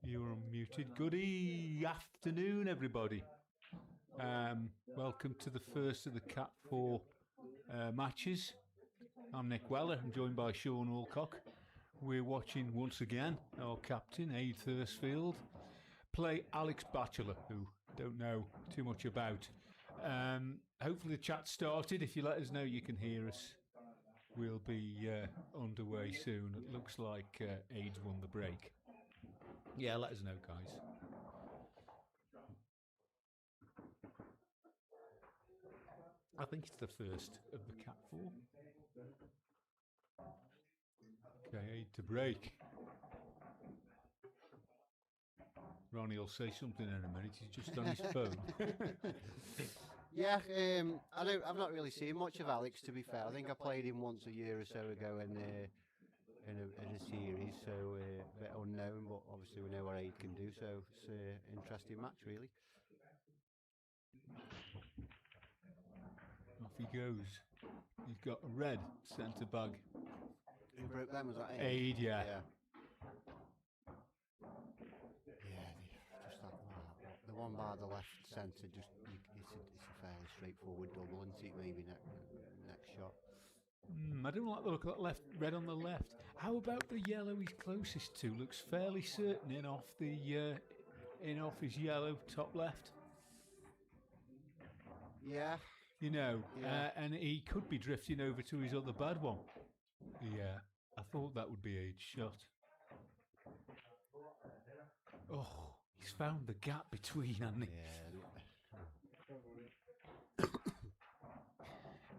You're unmuted. Good afternoon, everybody. Welcome to the first of the Cat 4 matches. I'm Nick Weller. I'm joined by Sean Alcock. We're watching once again our captain, Aid Thursfield, play Alex Batchelor, who don't know too much about. Hopefully the chat started. If you let us know you can hear us, we'll be underway soon. It looks like Aid's won the break. Yeah, let us know, guys. I think it's the first of the Cat 4. Okay, Aid to break. Ronnie will say something in a minute. He's just on his phone. Yeah, I've not really seen much of Alex, to be fair. I think I played him once a year or so ago in a series, so a bit unknown, but obviously we know what Aid can do, so it's an interesting match, really. Off he goes. He's got a red centre bag. Who broke them? Was that Aid? Aid, yeah. Just that the one by the left centre, it's a fairly straightforward double, isn't it? Maybe next shot. I don't like the look of that left red on the left. How about the yellow he's closest to? Looks fairly certain in off his yellow top left. Yeah. You know, and he could be drifting over to his other bad one. Yeah, I thought that would be Aid's shot. Oh, he's found the gap between, hasn't he? Yeah.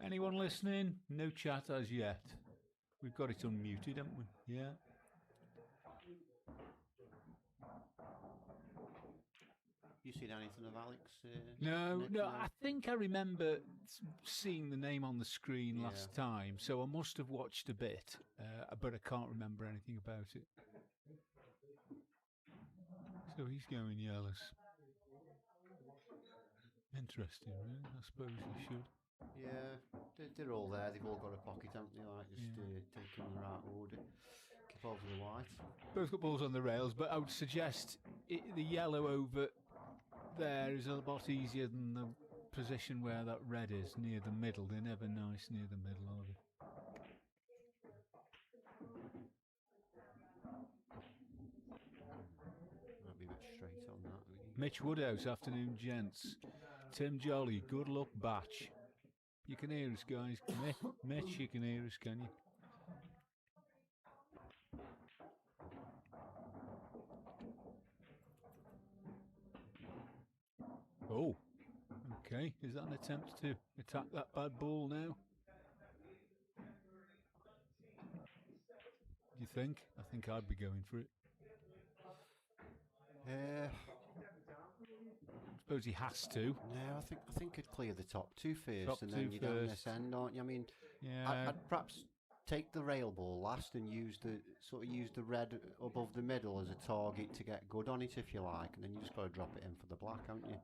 Anyone listening? No chat as yet. We've got it unmuted, haven't we? Yeah. You seen anything of Alex? No. I think I remember seeing the name on the screen last time, so I must have watched a bit, but I can't remember anything about it. So he's going yellows. Interesting, really. I suppose he should. Yeah, they're all there. They've all got a pocket, haven't they? Like just take them in the right order. Keep over the white. Both got balls on the rails, but I would suggest the yellow over there is a lot easier than the position where that red is, near the middle. They're never nice near the middle, are they? Might be a bit straight on that. Mitch Woodhouse, afternoon, gents. Tim Jolly, good luck, Batch. You can hear us, guys. Mitch, you can hear us, can you? Oh, okay. Is that an attempt to attack that bad ball now? Do you think? I think I'd be going for it. I suppose he has to. No, I think he'd clear the top two first, and then you're down this end, aren't you? I mean, I'd perhaps take the rail ball last and use the red above the middle as a target to get good on it, if you like, and then you just got to drop it in for the black, haven't you?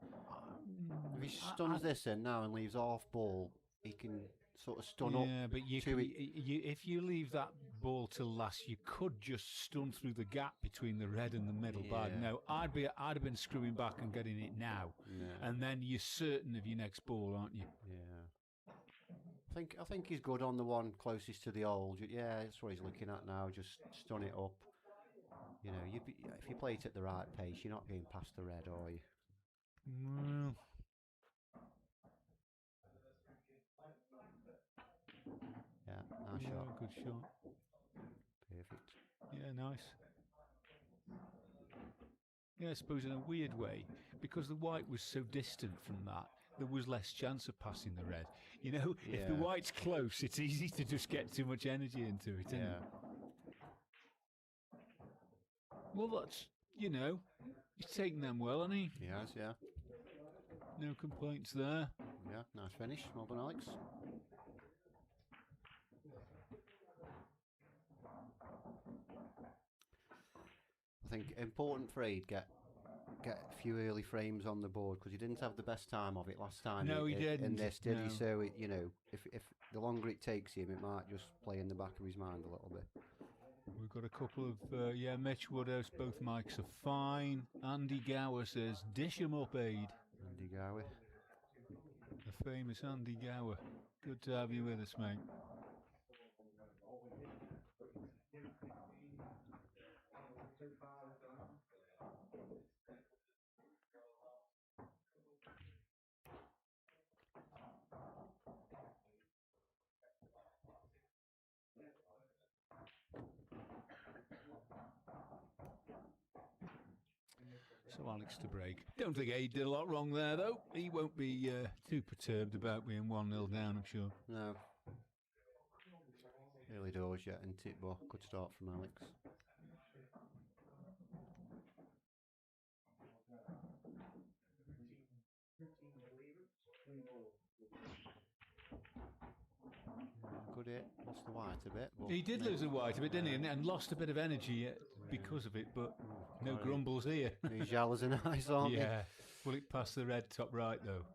If he stuns this in now and leaves half ball, he can sort of stun up. Yeah, but if you leave that ball till last, you could just stun through the gap between the red and the middle bag. No, I'd have been screwing back and getting it now, and then you're certain of your next ball, aren't you? Yeah. I think he's good on the one closest to the old. Yeah, that's what he's looking at now. Just stun it up. You know, if you play it at the right pace, you're not getting past the red, are you? Well. Yeah, nice shot. Good shot. Perfect. Yeah, nice. Yeah, I suppose in a weird way, because the white was so distant from that, there was less chance of passing the red. You know, if the white's close, it's easy to just get too much energy into it, isn't it? Well, that's, you know, he's taking them well, hasn't he? He has, yeah. No complaints there. Yeah, nice finish. Well done, Alex. I think important for Aid get a few early frames on the board, because he didn't have the best time of it last time. No, he didn't. In this, did he? So you know, if the longer it takes him, it might just play in the back of his mind a little bit. We've got a couple of, Mitch Woodhouse, both mics are fine. Andy Gower says, dish 'em up, Aid. Andy Gower. The famous Andy Gower. Good to have you with us, mate. So Alex to break. Don't think he did a lot wrong there, though. He won't be too perturbed about being 1-0 down, I'm sure. No. Early doors yet, isn't it? But good start from Alex. Good hit. Lost the white a bit. But he did lose the white a bit, didn't he? And lost a bit of energy because of it, but no grumbles here. These yellows are nice, aren't they? Yeah. Will it pass the red top right, though?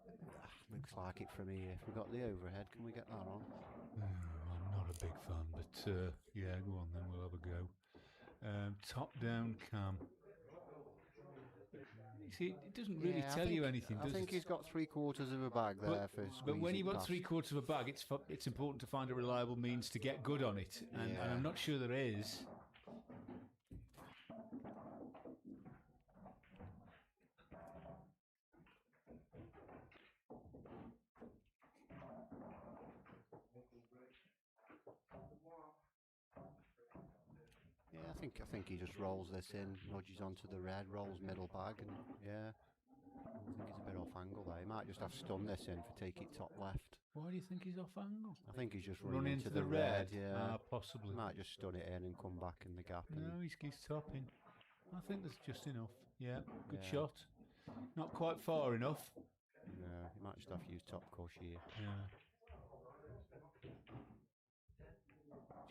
Looks like it from here. If we've got the overhead, can we get that on? I'm not a big fan, but yeah, go on then, we'll have a go. Top down cam. See, it doesn't really tell you anything, does it? I think he's got 3/4 of a bag there for squeezing. But when you've got 3/4 of a bag, it's important to find a reliable means to get good on it, and I'm not sure there is. I think he just rolls this in, nudges onto the red, rolls middle bag, and I think he's a bit off angle there. He might just have stunned this in for take it top left. Why do you think he's off angle? I think he's just running into the red. Possibly. Might just stun it in and come back in the gap. No, he's topping. I think that's just enough. Yeah, good shot. Not quite far enough. No, he might just have to use top cush here. Yeah.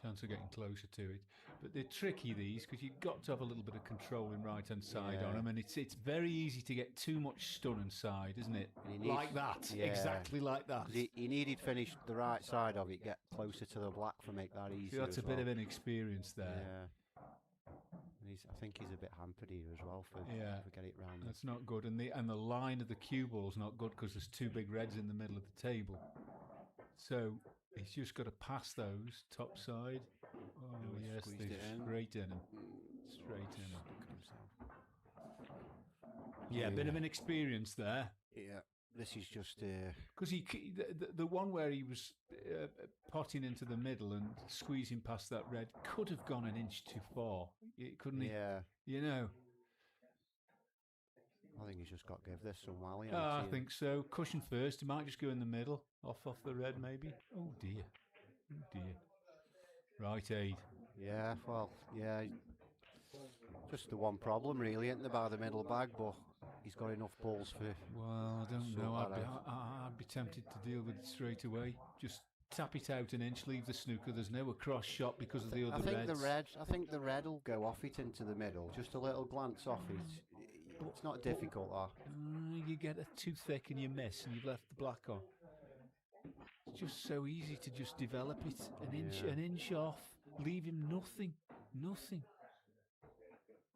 Chance of getting closer to it, but they're tricky these because you've got to have a little bit of control in right hand side on them, and it's very easy to get too much stun inside, isn't it? Like that, exactly like that. He needed finish the right side of it, get closer to the black for make that easier. That's a bit of inexperience there. Yeah. And I think he's a bit hampered here as well for get it round. That's not good, and the line of the cue ball's not good because there's two big reds in the middle of the table. So he's just got to pass those top side. Oh yes, straight in him. Straight in him. Yeah, a bit of an experience there. Yeah, this is just because the one where he was potting into the middle and squeezing past that red could have gone an inch too far. Couldn't he? Yeah. You know. I think he's just got to give this some wally. I think so. Cushion first. He might just go in the middle, off the red maybe. Oh dear. Oh dear. Right, Aid. Yeah, well, yeah. Just the one problem, really, isn't there, by the middle bag, but he's got enough balls for. Well, I don't know. I'd be tempted to deal with it straight away. Just tap it out an inch, leave the snooker. There's no across shot because of the other reds. I think the red will go off it into the middle. Just a little glance off it. It's not difficult, you get it too thick and you miss, and you've left the black on. It's just so easy to just develop it an inch off, leave him nothing.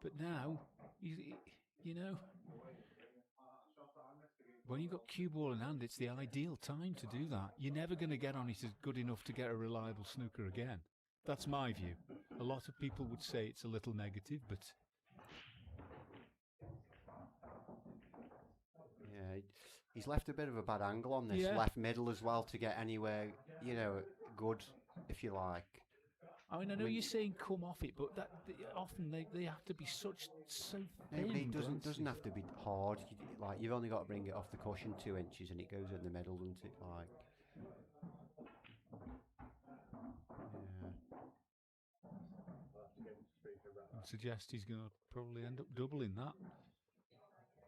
But now, you know, when you've got cue ball in hand, it's the ideal time to do that. You're never going to get on it as good enough to get a reliable snooker again. That's my view. A lot of people would say it's a little negative, but. Yeah, he's left a bit of a bad angle on this left middle as well to get anywhere, good, if you like. I mean, I know you're saying come off it, but often they have to be so thin. It doesn't have to be hard. You've only got to bring it off the cushion 2 inches, and it goes in the middle, doesn't it? I'd suggest he's going to probably end up doubling that,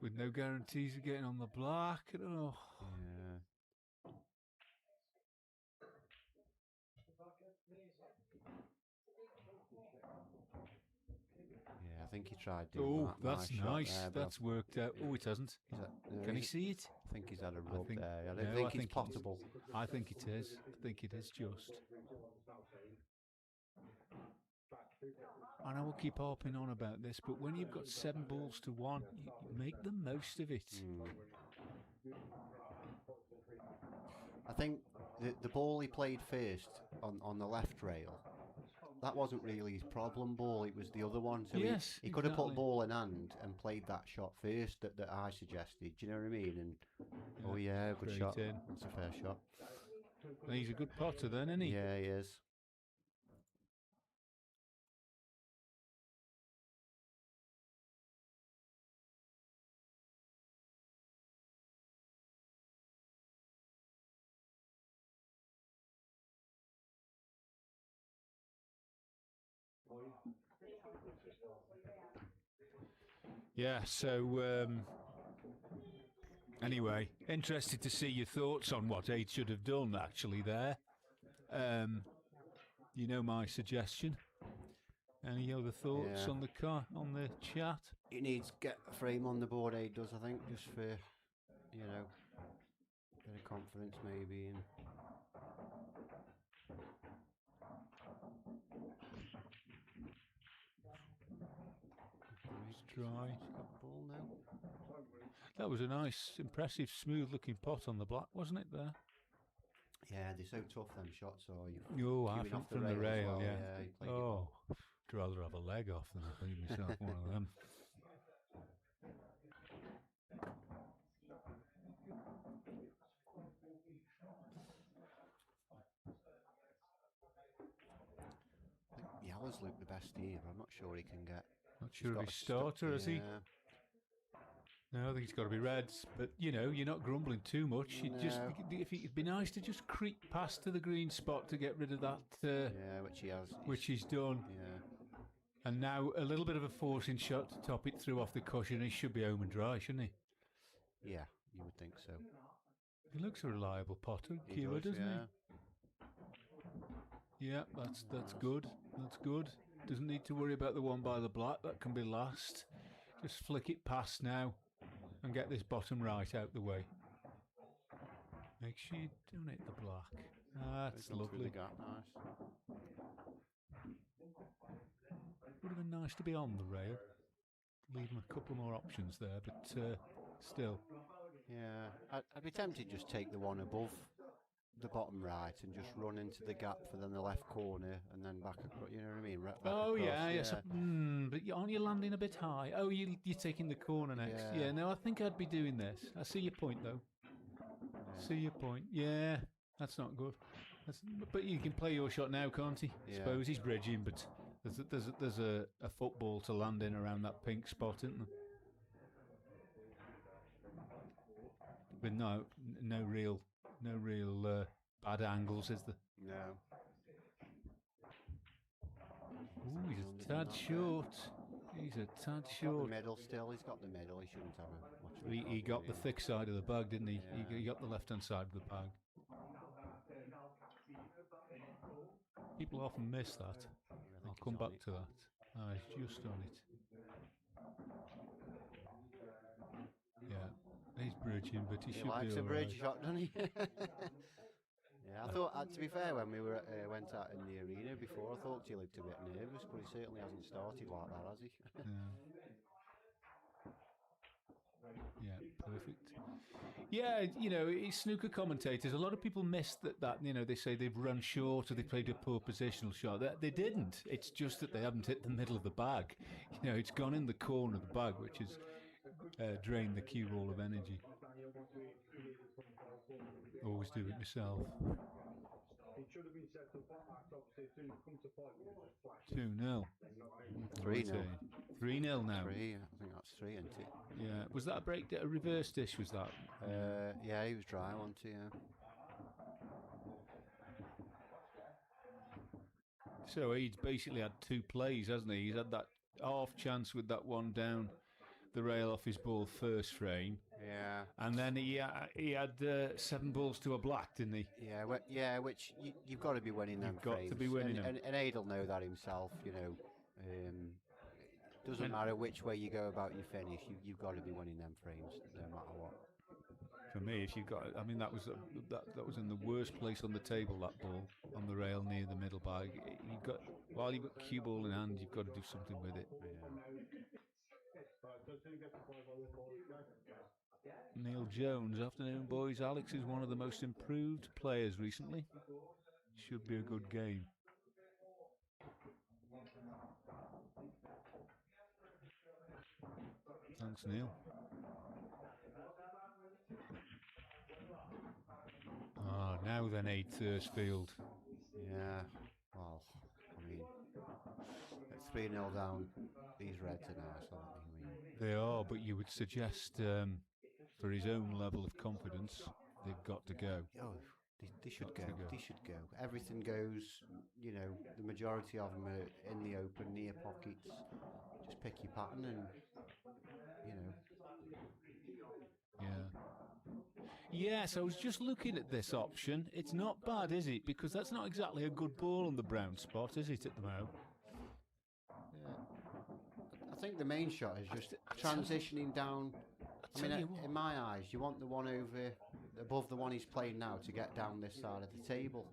with no guarantees of getting on the black. Oh. Yeah. I think he tried doing that. That's nice. That's worked out. Oh, it hasn't. Can he see it? I think he's had a rub there. I don't think it's potable. I think it is. I think it is just. and I will keep harping on about this, but when you've got 7 balls to 1, you make the most of it. I think the ball he played first on the left rail, that wasn't really his problem ball, it was the other one. So yes, he could have put ball in hand and played that shot first that I suggested. Do you know what I mean? And good shot. That's a fair shot. He's a good potter then, isn't he? Yeah, he is. Yeah, so anyway, interested to see your thoughts on what Aid should have done actually there. You know my suggestion. Any other thoughts on the chat? He needs to get a frame on the board, Aid does, I think, just for, you know, bit of confidence maybe. And try. Got the ball now. That was a nice, impressive, smooth-looking pot on the black, wasn't it? There. Yeah, they're so tough, them shots. Or half off from the rail, well. Yeah. Oh, I'd rather have a leg off than I leave myself one of them. Yellow's looked the best here. I'm not sure he can get. Not sure of his starter, is he? No, I think he's got to be reds. But you're not grumbling too much. No. It'd be nice to just creep past to the green spot to get rid of that. Which he has. Which he's done. Yeah. And now a little bit of a forcing shot to top it through off the cushion. He should be home and dry, shouldn't he? Yeah, you would think so. He looks a reliable potter, Keeler, doesn't he? Yeah, that's good. That's good. Doesn't need to worry about the one by the black. That can be last. Just flick it past now and get this bottom right out the way. Make sure you don't hit the black. That's lovely. Nice. Would have been nice to be on the rail. Leave him a couple more options there, but still. Yeah, I'd be tempted to just take the one above the bottom right and just run into the gap for then the left corner and then back across. You know what I mean? Back across, yes. But aren't you landing a bit high? Oh, you're taking the corner next. Yeah. No, I think I'd be doing this. I see your point though. See your point. Yeah, that's not good. But you can play your shot now, can't he? I suppose he's bridging, but there's a football to land in around that pink spot, isn't there? With no real bad angles, is there? No. Ooh, he's a tad short. He's a tad short. The middle still. He's got the middle. He shouldn't have much. He got the thick side of the bag, didn't he? Yeah. He got the left-hand side of the bag. People often miss that. I'll come back to that. He's just on it. Yeah, he's bridging, but he should be all right. He likes a bridge shot, doesn't he? Yeah, I thought, to be fair, when we went out in the arena before, I thought he looked a bit nervous, but he certainly hasn't started like that, has he? Yeah, perfect. Yeah, snooker commentators, a lot of people miss that they say they've run short or they played a poor positional shot. They didn't. It's just that they haven't hit the middle of the bag. It's gone in the corner of the bag, which has drained the cue ball of energy. Always do it myself. 2-0. 3-0. 3-0 now. 3, I think that's 3, isn't it? Yeah. Was that a reverse dish? Was that? Yeah, he was dry, wasn't he? Yeah. So he's basically had 2 plays, hasn't he? He's had that half chance with that one down the rail off his ball first frame. Yeah. And then he had 7 balls to a black, didn't he? Yeah, which you've got to be winning them frames. You've got to be winning them. And Aid will know that himself, doesn't matter which way you go about your finish, you've got to be winning them frames, no matter what. For me, if you've got, I mean, that was in the worst place on the table. That ball on the rail near the middle bag. While you've got cue ball in hand, you've got to do something with it. Yeah. Neil Jones, afternoon, boys. Alex is one of the most improved players recently. Should be a good game. Thanks, Neil. Now then, 8 Thursfield. Yeah, well, I mean, at 3-0 down, these Reds are nice, aren't they? I mean, they are, but you would suggest for his own level of confidence, they've got to go. Oh, they should go. They should go. Everything goes, the majority of them are in the open, near pockets. Just pick your pattern and, Yes, I was just looking at this option. It's not bad, is it? Because that's not exactly a good ball on the brown spot, is it, at the moment? Yeah. I think the main shot is just transitioning down. I mean, in my eyes, you want the one above the one he's playing now to get down this side of the table.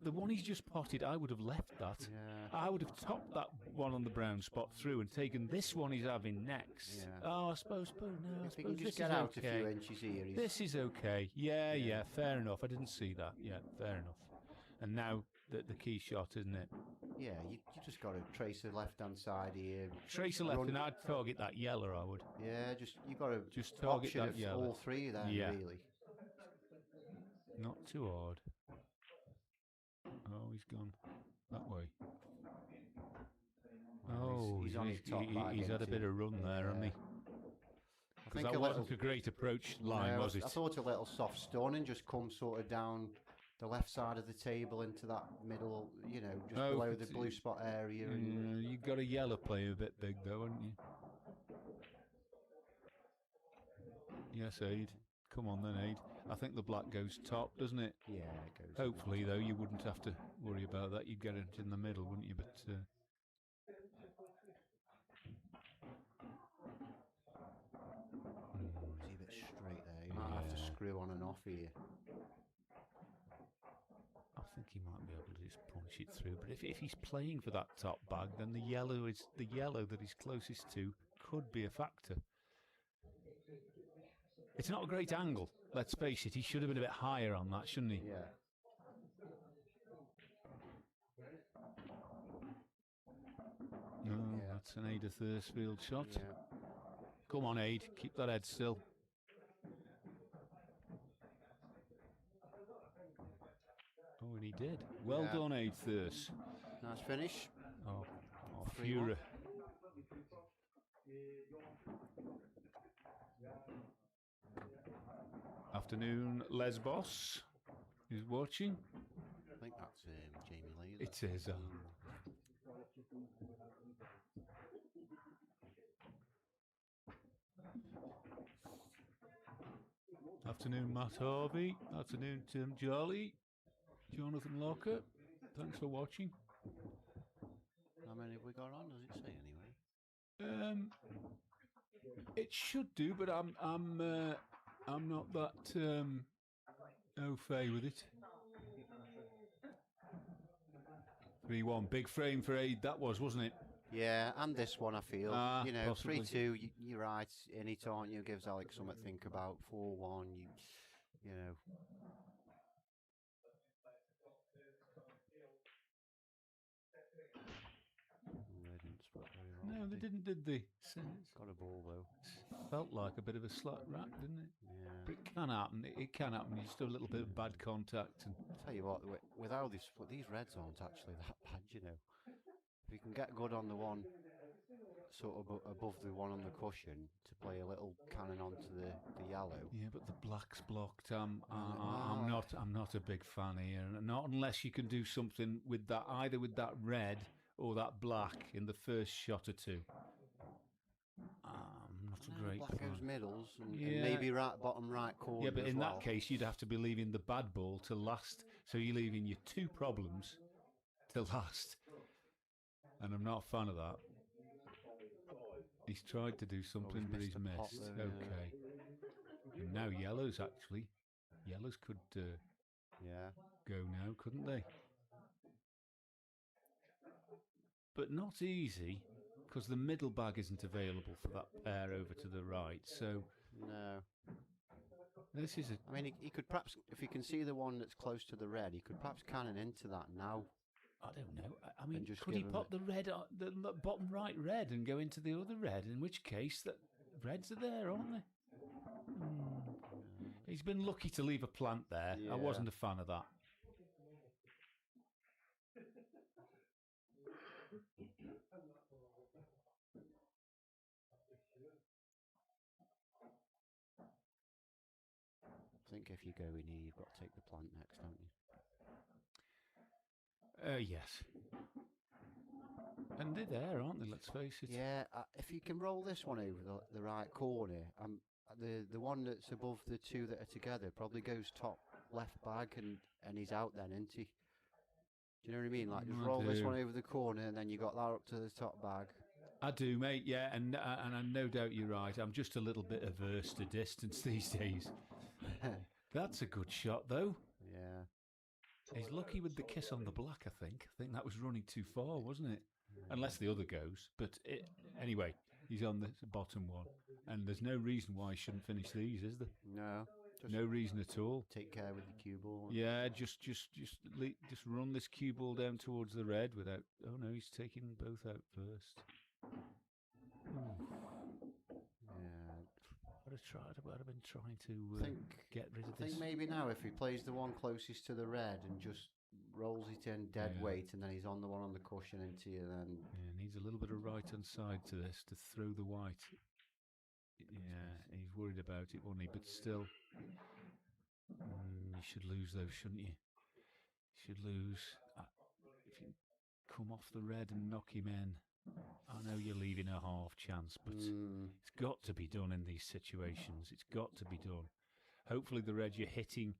The one he's just potted, I would have left that. Yeah. I would have topped that one on the brown spot through and taken this one he's having next. Yeah. I suppose no. If he can just get out a few inches here. This is okay. Yeah, fair enough. I didn't see that. Yeah, fair enough. And now the key shot, isn't it? Yeah, you just got to trace the left-hand side here. Trace the left, and I'd target that yellow, I would. Yeah, you got to just target that yellow. All three then, really. Not too hard. Oh, he's gone that way. He's had a bit of run there, hasn't he? Because that wasn't a great approach line, was it? I thought a little soft stone and just come sort of down the left side of the table into that middle, just below the blue spot area. You've got a yellow player a bit big, though, haven't you? Yes, Aid. Come on then, Aid. I think the black goes top, doesn't it? Yeah, it goes. Hopefully, though, you wouldn't have to worry about that. You'd get it in the middle, wouldn't you? But Is he a bit straight there? You might have to screw on and off here. I think he might be able to just punch it through. But if he's playing for that top bag, then the yellow that he's closest to could be a factor. It's not a great angle, let's face it. He should have been a bit higher on that, shouldn't he? Yeah. No, that's an Aid Thursfield shot. Yeah. Come on, Aid. Keep that head still. Oh, and he did. Well done, Aid Thurs. Nice finish. Oh, Fura. Afternoon, Lesbos is watching. I think that's Jamie Lee. It is. Afternoon, Matt Harvey. Afternoon, Tim Jolly. Jonathan Locker. Thanks for watching. How many have we got on? Does it say anyway? It should do, but I'm not that au fait with it. 3-1, big frame for Aid. That wasn't it? Yeah, and this one I feel. Possibly. 3-2. You're right. In it, aren't you? Gives Alex something to think about. 4-1. You know. No, they didn't, did they? Got a ball though. Felt like a bit of a slat rack, didn't it? Yeah. But it can happen. It can happen. You just have a little bit of bad contact. And I'll tell you what, with how these Reds aren't actually that bad, you know. If you can get good on the one sort of above the one on the cushion to play a little cannon onto the yellow. Yeah, but the black's blocked. I'm not a big fan here. Not unless you can do something with that, either with that red or that black in the first shot or two. Not a great black fan. goes middles and maybe right bottom right corner. Yeah, but in that case, you'd have to be leaving the bad ball to last. So you're leaving your two problems to last. And I'm not a fan of that. He's tried to do something, but he's missed. Okay. And now yellows, actually. Yellows could go now, couldn't they? But not easy, because the middle bag isn't available for that pair over to the right. So no. This is I mean, he could perhaps, if he can see the one that's close to the red, he could perhaps cannon into that now. I don't know. I mean, could he pop the red, the bottom right red, and go into the other red? In which case, the reds are there, aren't they? He's been lucky to leave a plant there. Yeah. I wasn't a fan of that. I think if you go in here, you've got to take the plant next, don't you? Yes. And they're there, aren't they? Let's face it. Yeah, if you can roll this one over the right corner, the one that's above the two that are together probably goes top left bag, and he's out then, isn't he? Do you know what I mean? Like, just roll this one over the corner, and then you got that up to the top bag. I do, mate. Yeah, and I no doubt you're right. I'm just a little bit averse to distance these days. That's a good shot, though. Yeah. He's lucky with the kiss on the black, I think. I think that was running too far, wasn't it? Unless the other goes. But anyway, he's on the bottom one. And there's no reason why he shouldn't finish these, is there? No. No reason at all. Take care with the cue ball. Yeah, just run this cue ball down towards the red without... Oh, no, he's taking them both out first. I'd have been trying to get rid of this. I think maybe now if he plays the one closest to the red and just rolls it in dead weight, and then he's on the one on the cushion into you, then... Yeah, needs a little bit of right-hand side to this to throw the white. Yeah, he's worried about it, won't he? But still, you should lose those, shouldn't you? You should lose. If you come off the red and knock him in, I know you're leaving a half chance, but it's got to be done in these situations. It's got to be done. Hopefully the red you're hitting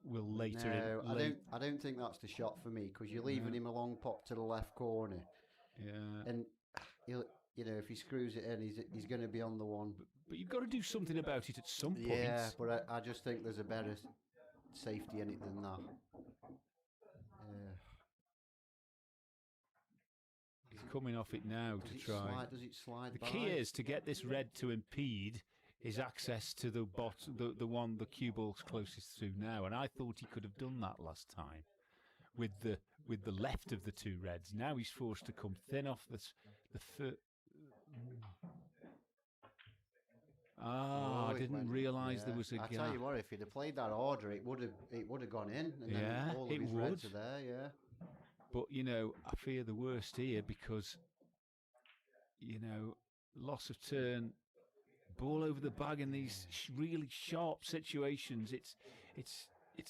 will later... No, I don't think that's the shot for me, because you're leaving him a long pop to the left corner. Yeah. And he'll... You know, if he screws it in, he's going to be on the one. But you've got to do something about it at some point. Yeah, but I just think there's a better safety in it than that. He's coming off it now to try. Does it slide The by? key is to get this red to impede his access to the one the cue ball's closest to now. And I thought he could have done that last time with the left of the two reds. Now he's forced to come thin off the I didn't realise there was a gap. I tell you what, if he'd have played that order, it would have gone in. And then all of his reds are there. Yeah. But you know, I fear the worst here because you know, loss of turn, ball over the bag in these really sharp situations. I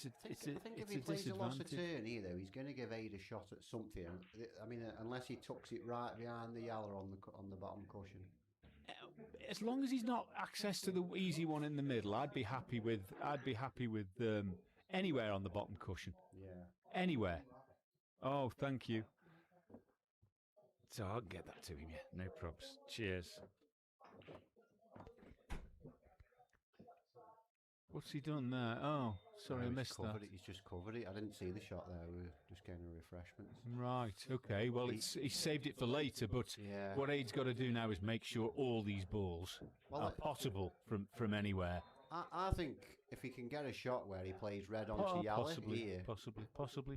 think if he plays a loss of turn here, though, he's going to give Aid a shot at something. I mean, unless he tucks it right behind the yellow on the bottom cushion. As long as he's not access to the easy one in the middle, I'd be happy with anywhere on the bottom cushion. Yeah. Anywhere. Oh, thank you. So I'll get that to him. Yeah, no probs. Cheers. What's he done there? Oh, sorry, I missed that. He's just covered it. I didn't see the shot there. We were just getting refreshments. Right, okay. Well, he saved it for later, but what Aid's got to do now is make sure all these balls are possible from anywhere. I think if he can get a shot where he plays red onto yellow here. Possibly.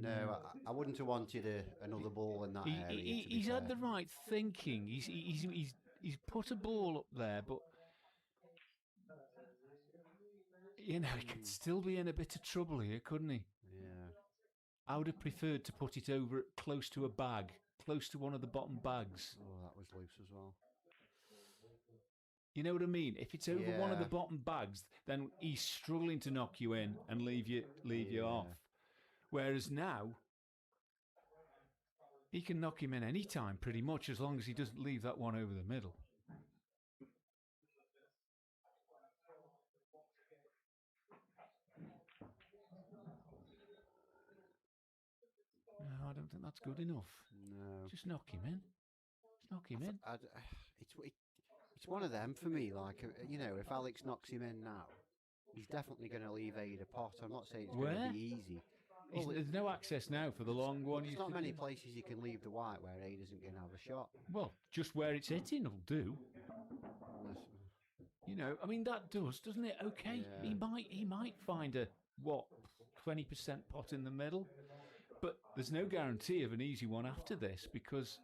No, I wouldn't have wanted another ball in that area. He's had the right thinking. He's put a ball up there, but you know he could still be in a bit of trouble here, couldn't he? Yeah. I would have preferred to put it over close to a bag, close to one of the bottom bags. Oh, that was loose as well. You know what I mean? If it's over one of the bottom bags, then he's struggling to knock you in and leave you off. Whereas now, he can knock him in any time, pretty much, as long as he doesn't leave that one over the middle. No, I don't think that's good enough. No. Just knock him in. Just knock him in. It's one of them for me. Like, if Alex knocks him in now, he's definitely going to leave Aid a pot. I'm not saying it's going to be easy. Well, there's no access now for the long one. There's not many places you can leave the white where Aid isn't going to have a shot. Well, just where it's hitting will do. I mean, that doesn't it? Okay, yeah. He might find a 20% pot in the middle, but there's no guarantee of an easy one after this because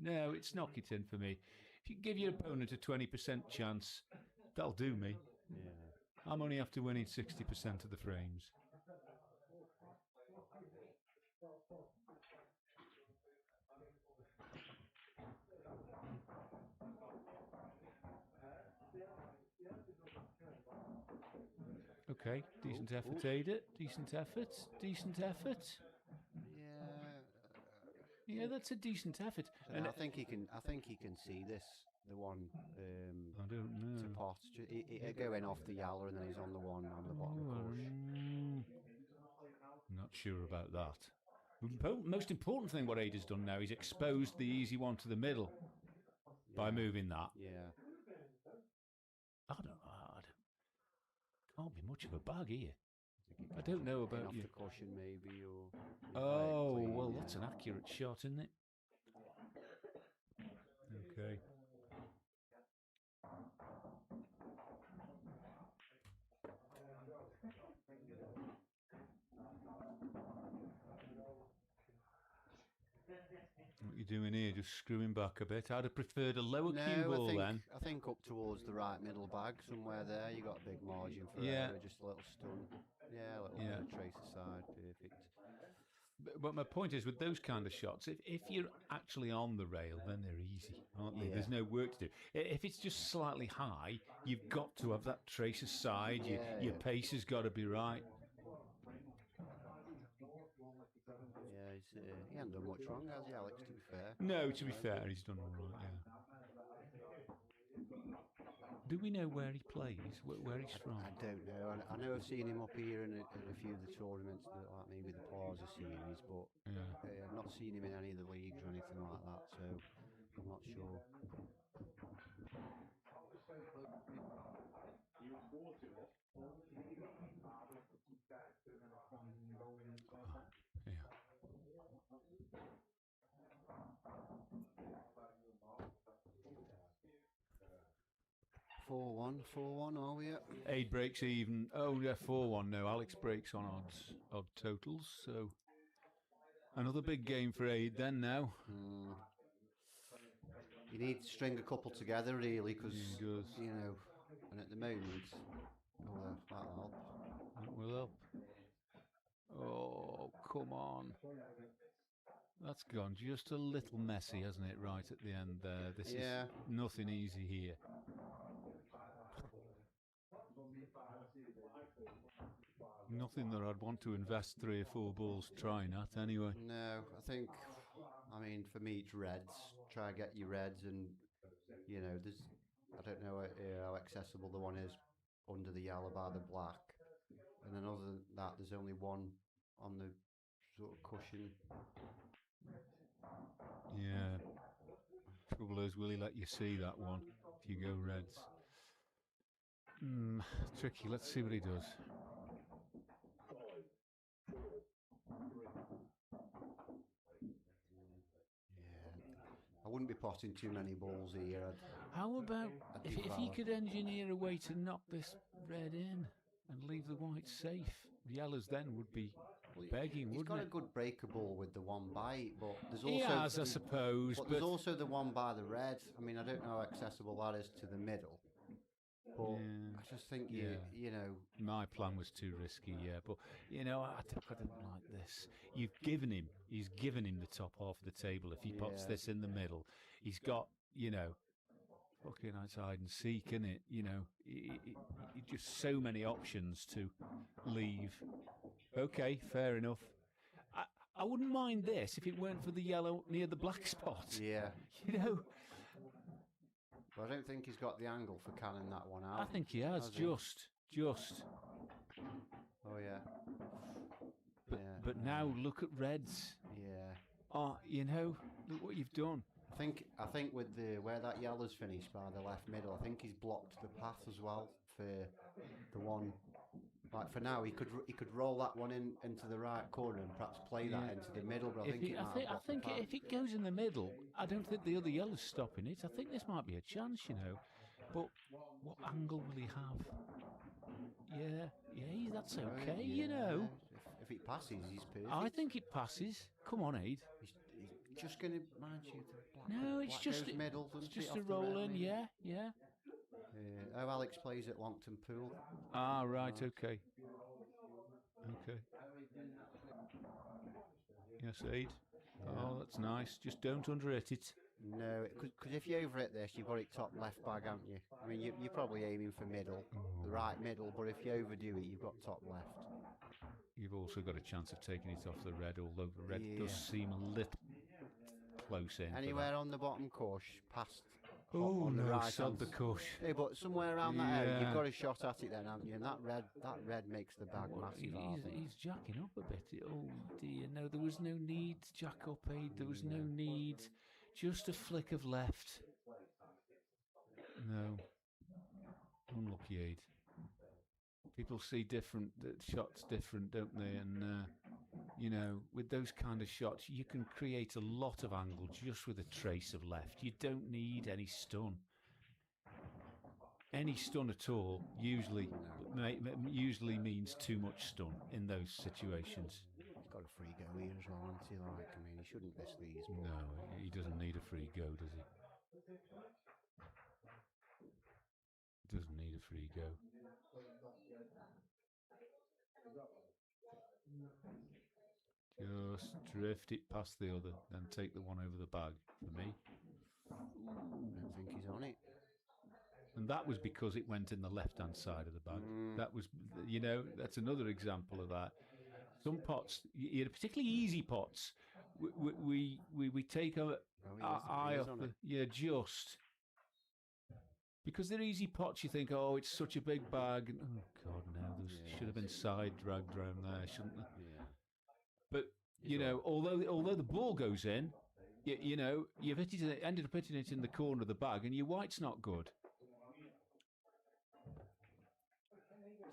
no, it's knock it in for me. If you give your opponent a 20% chance, that'll do me. Yeah. I'm only after winning 60% of the frames. Okay, decent effort, Ada. Decent effort. Yeah, that's a decent effort. And I think he can see this. The one. I don't know. To pot, going off the yaller, and then he's on the one on the bottom of the course. Not sure about that. The most important thing what Ada's done now, he's exposed the easy one to the middle by moving that. Yeah. I don't. Can't be much of a bag here. I don't know about you. Off the cushion maybe, or. Oh well, that's an accurate shot, isn't it? Okay. What you doing here? Just screwing back a bit. I'd have preferred a lower cue ball then. I think up towards the right middle bag, somewhere there, you got a big margin for error, just a little stun. Yeah, a little bit of trace aside, perfect. But my point is, with those kind of shots, if you're actually on the rail, then they're easy, aren't they? Yeah. There's no work to do. If it's just slightly high, you've got to have that trace aside. Your pace has got to be right. He hasn't done much wrong, has he, Alex, to be fair? No, to be fair, he's done all right, yeah. Do we know where he plays, where he's from? I don't know. I know I've seen him up here in a few of the tournaments, like maybe the Plaza Series, but I've not seen him in any of the leagues or anything like that, so I'm not sure. Yeah. 4-1, are we at? Aid breaks even. Oh, yeah, 4-1. No, Alex breaks on odd totals. So another big game for Aid then now. You need to string a couple together, really, because, and at the moment, that'll help. That will help. Oh, come on. That's gone just a little messy, hasn't it, right at the end there? This is nothing easy here. Nothing that I'd want to invest 3 or 4 balls trying at, anyway. No, I mean, for me, it's reds. Try and get your reds, and, there's, I don't know how accessible the one is under the yellow by the black. And then other than that, there's only one on the sort of cushion. Yeah. Trouble is, will he let you see that one if you go reds? Tricky. Let's see what he does. I wouldn't be potting too many balls here. How about if he could engineer a way to knock this red in and leave the white safe? The yellows then would be begging, wouldn't it? He's got a good breaker ball with the one bite, but there's also... He has, I suppose. But there's also the one by the red. I mean, I don't know how accessible that is to the middle. But I just think, My plan was too risky, but, I don't like this. He's given him the top half of the table. If he pots this in the middle, he's got, fucking hide and seek, innit? Just so many options to leave. Okay, fair enough. I wouldn't mind this if it weren't for the yellow near the black spot. Yeah. But I don't think he's got the angle for canning that one out. I think he has, just. Oh, yeah. But now look at Reds. Yeah. Oh, look what you've done. I think with where that yellow's finished by the left middle, I think he's blocked the path as well for the one. Like for now, he could roll that one into the right corner and perhaps play that into the middle. But I think if it goes in the middle, I don't think the other yellow's stopping it. I think this might be a chance, But what angle will he have? Yeah, that's okay, If it passes, he's perfect. I think it passes. Come on, Aid. He's just going to manage you to black. No, it's just middle. It's just a roll in. Yeah. How Alex plays at Longton Pool. Ah, right. Okay. Yes, Aid. Yeah. Oh, that's nice. Just don't underhit it. No, because if you overhit this, you've got it top left bag, haven't you? I mean, you're probably aiming for middle, the right middle, but if you overdo it, you've got top left. You've also got a chance of taking it off the red, although the red does seem a little close in. Anywhere on the bottom cush, past. Oh on the no, right sod the cush. Yeah, but somewhere around that area, you've got a shot at it then, haven't you? And that red makes the bag massive. He's jacking up a bit. Oh dear, no, there was no need to jack up, Aid. There was no need. Just a flick of left. No. Unlucky, Aid. People see shots different, don't they? And, with those kind of shots, you can create a lot of angle just with a trace of left. You don't need any stun. Any stun at all usually means too much stun in those situations. He's got a free go here as well, hasn't he? He shouldn't miss these. No, he doesn't need a free go, does he? Doesn't need a free go. Just drift it past the other, then take the one over the bag for me. I don't think he's on it. And that was because it went in the left-hand side of the bag. That was, that's another example of that. Some pots, particularly easy pots, we take our eye off just. Because they're easy pots, you think, oh, it's such a big bag. And, oh, God, no, there should have been side dragged around there, shouldn't there? Yeah. But, although the ball goes in, you've ended up hitting it in the corner of the bag, and your white's not good.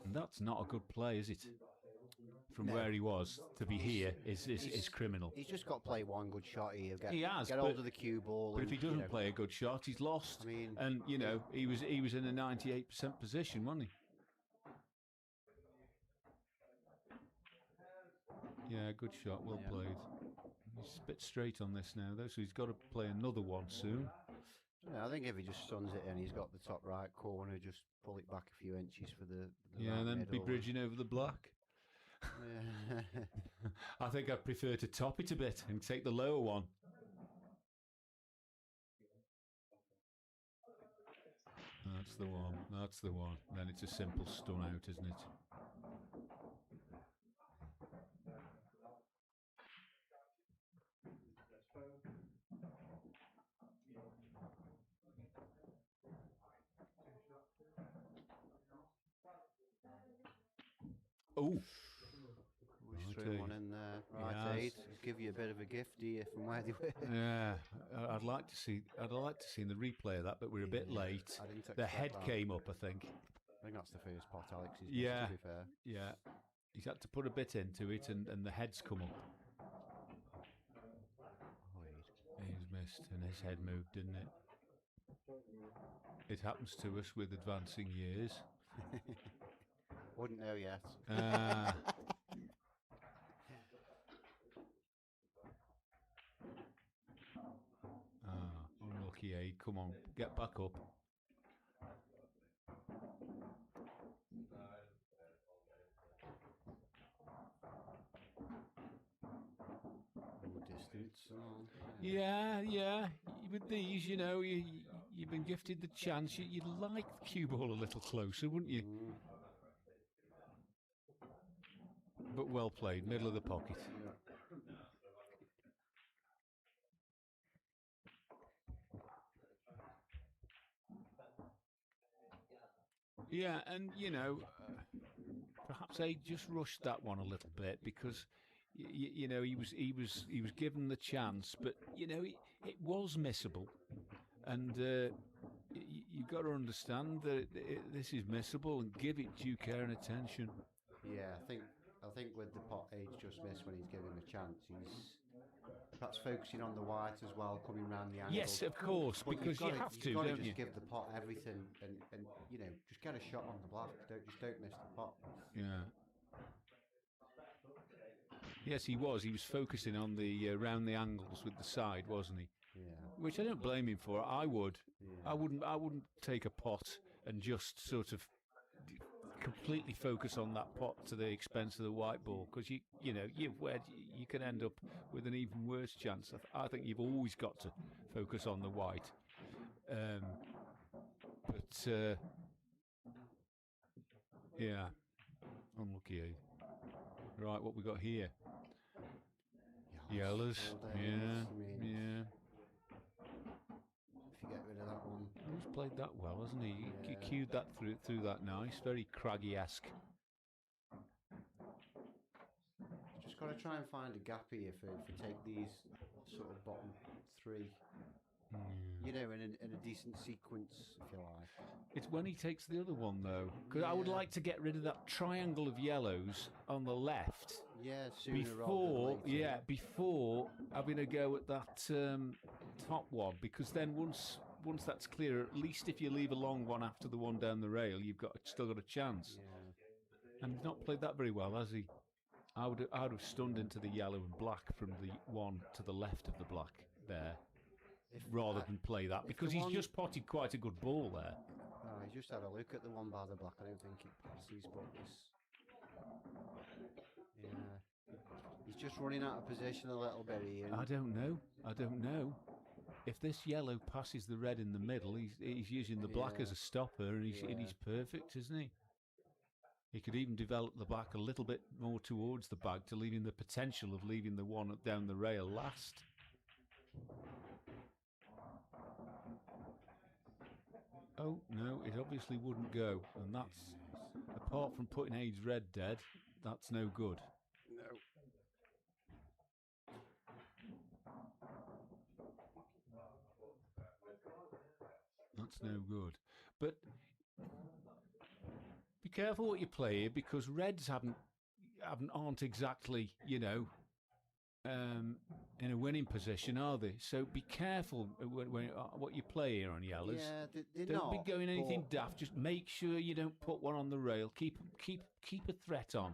And that's not a good play, is it? From where he was to be here is criminal. He's just got to play one good shot here. Get hold of the cue ball. But if he doesn't play a good shot, he's lost. He was in a 98% position, wasn't he? Yeah, good shot, well played. He's a bit straight on this now, though, so he's got to play another one soon. Yeah, I think if he just stuns it in, he's got the top right corner, just pull it back a few inches for the right and then middle. Be bridging over the black. I think I'd prefer to top it a bit and take the lower one. That's the one. Then it's a simple stun out, isn't it? Oh. Throw one in there. Right, Aid. Give you a bit of a gift here from where they were. Yeah, I'd like to see the replay of that, but we're a bit late. The head came up, I think. I think that's the first pot Alex has missed, to be fair. Yeah. He's had to put a bit into it, and the head's come up. He's missed, and his head moved, didn't it? It happens to us with advancing years. Wouldn't know yet. Unlucky, Aid. Come on, get back up. Distance. Yeah. With these, you've been gifted the chance. You'd like the cue ball a little closer, wouldn't you? But well played, middle of the pocket. Yeah, and perhaps they just rushed that one a little bit because you know, he was given the chance, but you know, it was missable, and you've got to understand that this is missable and give it due care and attention. Yeah, I think with the pot age just missed when he's given him a chance, he's perhaps focusing on the white as well, coming round the angle. Yes, of course, but because you have to, don't you? Give the pot everything, and you know, just get a shot on the black. Don't miss the pot. Yeah. Yes, he was. He was focusing on the round the angles with the side, wasn't he? Yeah. Which I don't blame him for. I would. Yeah. I wouldn't take a pot and just sort of completely focus on that pot to the expense of the white ball, because you can end up with an even worse chance. I think you've always got to focus on the white. Yeah, unlucky. Right, what we got here? Yellows. Yeah. If you get rid of that one. He's played that well, hasn't he? He cued that through that nice, very Craggy-esque. Just got to try and find a gap here for take these sort of bottom three. You know, in a decent sequence, if you like. It's when he takes the other one, though. Because I would like to get rid of that triangle of yellows on the left. Yeah, before having a go at that top one. Because then once that's clear, at least if you leave a long one after the one down the rail, you've still got a chance. Yeah. And he's not played that very well, has he? I would have stunned into the yellow and black from the one to the left of the black there. Rather than play that, because he's just potted quite a good ball there. Oh, he just had a look at the one by the black. I don't think it passes, but he's just running out of position a little bit, Ian. I don't know. If this yellow passes the red in the middle, he's using the black as a stopper, and he's perfect, isn't he? He could even develop the black a little bit more towards the bag to leave him the potential of leaving the one down the rail last. Oh, no, it obviously wouldn't go. And that's, apart from putting Aid's red dead, that's no good. No. That's no good. But be careful what you play here, because reds aren't exactly, you know, in a winning position, are they? So be careful what you play here on yellows. Yeah, they're don't be going anything daft. Just make sure you don't put one on the rail. Keep a threat on.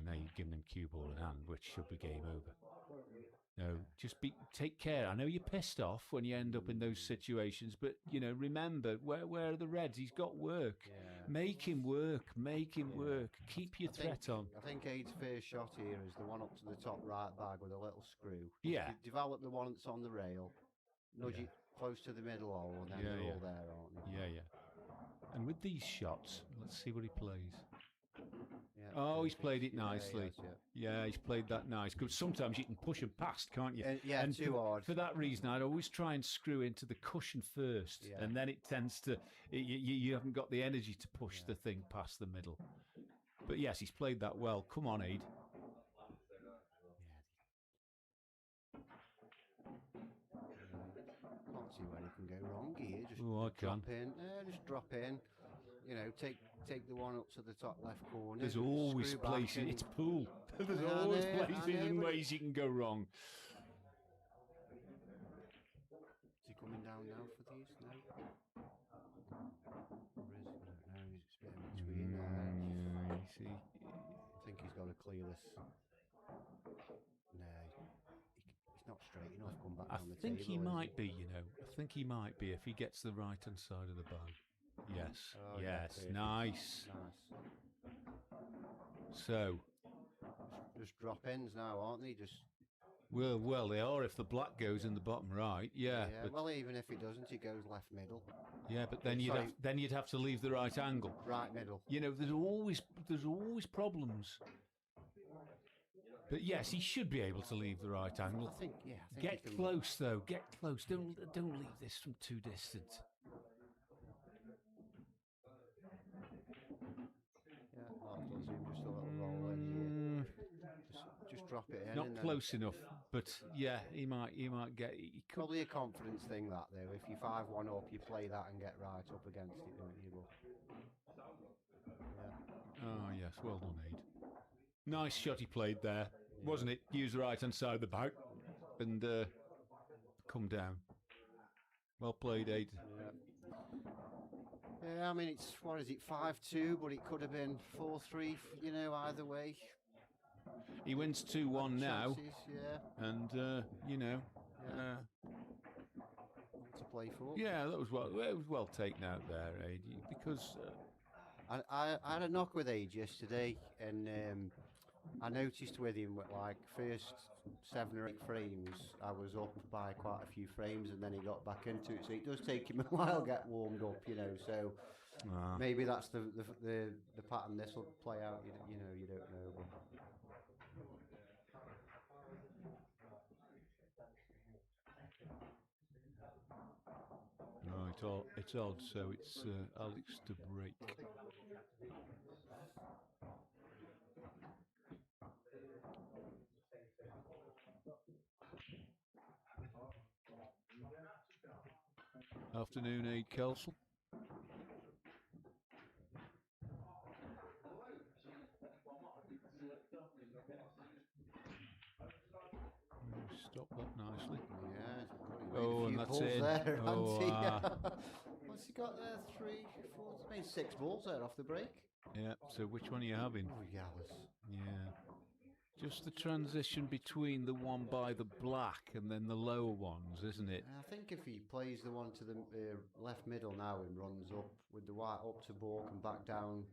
No, you're giving them cue ball in hand, which should be game over. No, just take care. I know you're pissed off when you end up in those situations, but you know, remember where are the reds? He's got work. Yeah. Make him work. Keep your threat on. I think Aid's first shot here is the one up to the top right bag with a little screw. Yeah. Develop the one that's on the rail, nudge it close to the middle hole, and then they're all there, aren't they? Yeah. And with these shots, let's see what he plays. Oh, he's played it nicely. Yeah, he's played that nice. Because sometimes you can push him past, can't you? And too hard. For that reason, I'd always try and screw into the cushion first, and then it tends to you haven't got the energy to push the thing past the middle. But yes, he's played that well. Come on, Aid. Can't see where he can go wrong here. Just drop in. You know, take the one up to the top left corner. There's always places. It's pool. There's always places and ways you can go wrong. Is he coming down now for these? No. Or is he? I don't know. He's a bit in between there. Yeah, you see. I think he's got to clear this. No, he's not straight enough. Come back on the table. I think he might be. You know, I think he might be if he gets the right hand side of the bag. Yes. Oh, yes. Yeah, nice. So, just drop ins now, aren't they? Just. Well, they are if the black goes in the bottom right. Yeah. But, well, even if he doesn't, he goes left middle. Yeah, but then you'd have to leave the right angle. Right middle. You know, there's always problems. But yes, he should be able to leave the right angle. I think Get close though. Get close. Don't leave this from too distant. drop it in. Not and close enough, but yeah, he might get. He could. Probably a confidence thing that though. If you 5-1 up, you play that and get right up against it, don't you? Yeah. Oh yes, well done, Aid. Nice shot he played there, wasn't it? Use the right hand side of the back and come down. Well played, Aid. Yeah, I mean it's 5-2, but it could have been 4-3. Either way. He wins 2-1 now, yeah. And to play for. Yeah, that was it was well taken out there, Aid, because I had a knock with Age yesterday, and I noticed with him like first 7 or 8 frames, I was up by quite a few frames, and then he got back into it. So it does take him a while to get warmed up, So maybe that's the pattern. This will play out. You don't know. But. Right, it's odd. So it's Alex to break. Afternoon, Aid Kelsall. Stop that nicely. Yeah. Oh, and that's it. There, what's he got there? 3, 4, maybe 6 balls there off the break. Yeah. So which one are you having? Oh, Yallas. Yeah. Just the transition between the one by the black and then the lower ones, isn't it? I think if he plays the one to the left middle now and runs up with the white up to balk and back down,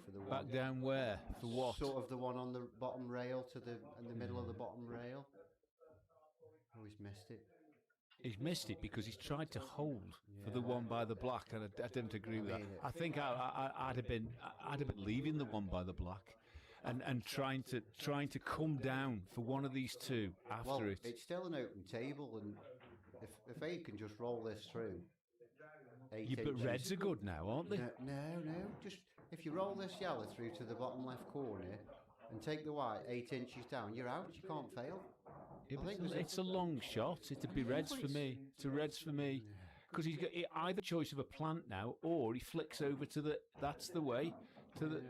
for the one. Back down where? For what? Sort of the one on the bottom rail in the middle of the bottom rail. Oh, he's missed it. He's missed it because he's tried to hold for the one by the black, and I didn't agree with that. I think I'd have been leaving the one by the black. And trying to come down for one of these two after it. It's still an open table, and if they can just roll this through. But reds are good now, aren't they? No. Just if you roll this yellow through to the bottom left corner and take the white 8 inches down, you're out. You can't fail. It's a long shot. It'd be reds for me. It's a reds for me. Because he's got either choice of a plant now, or he flicks over to the. That's the way to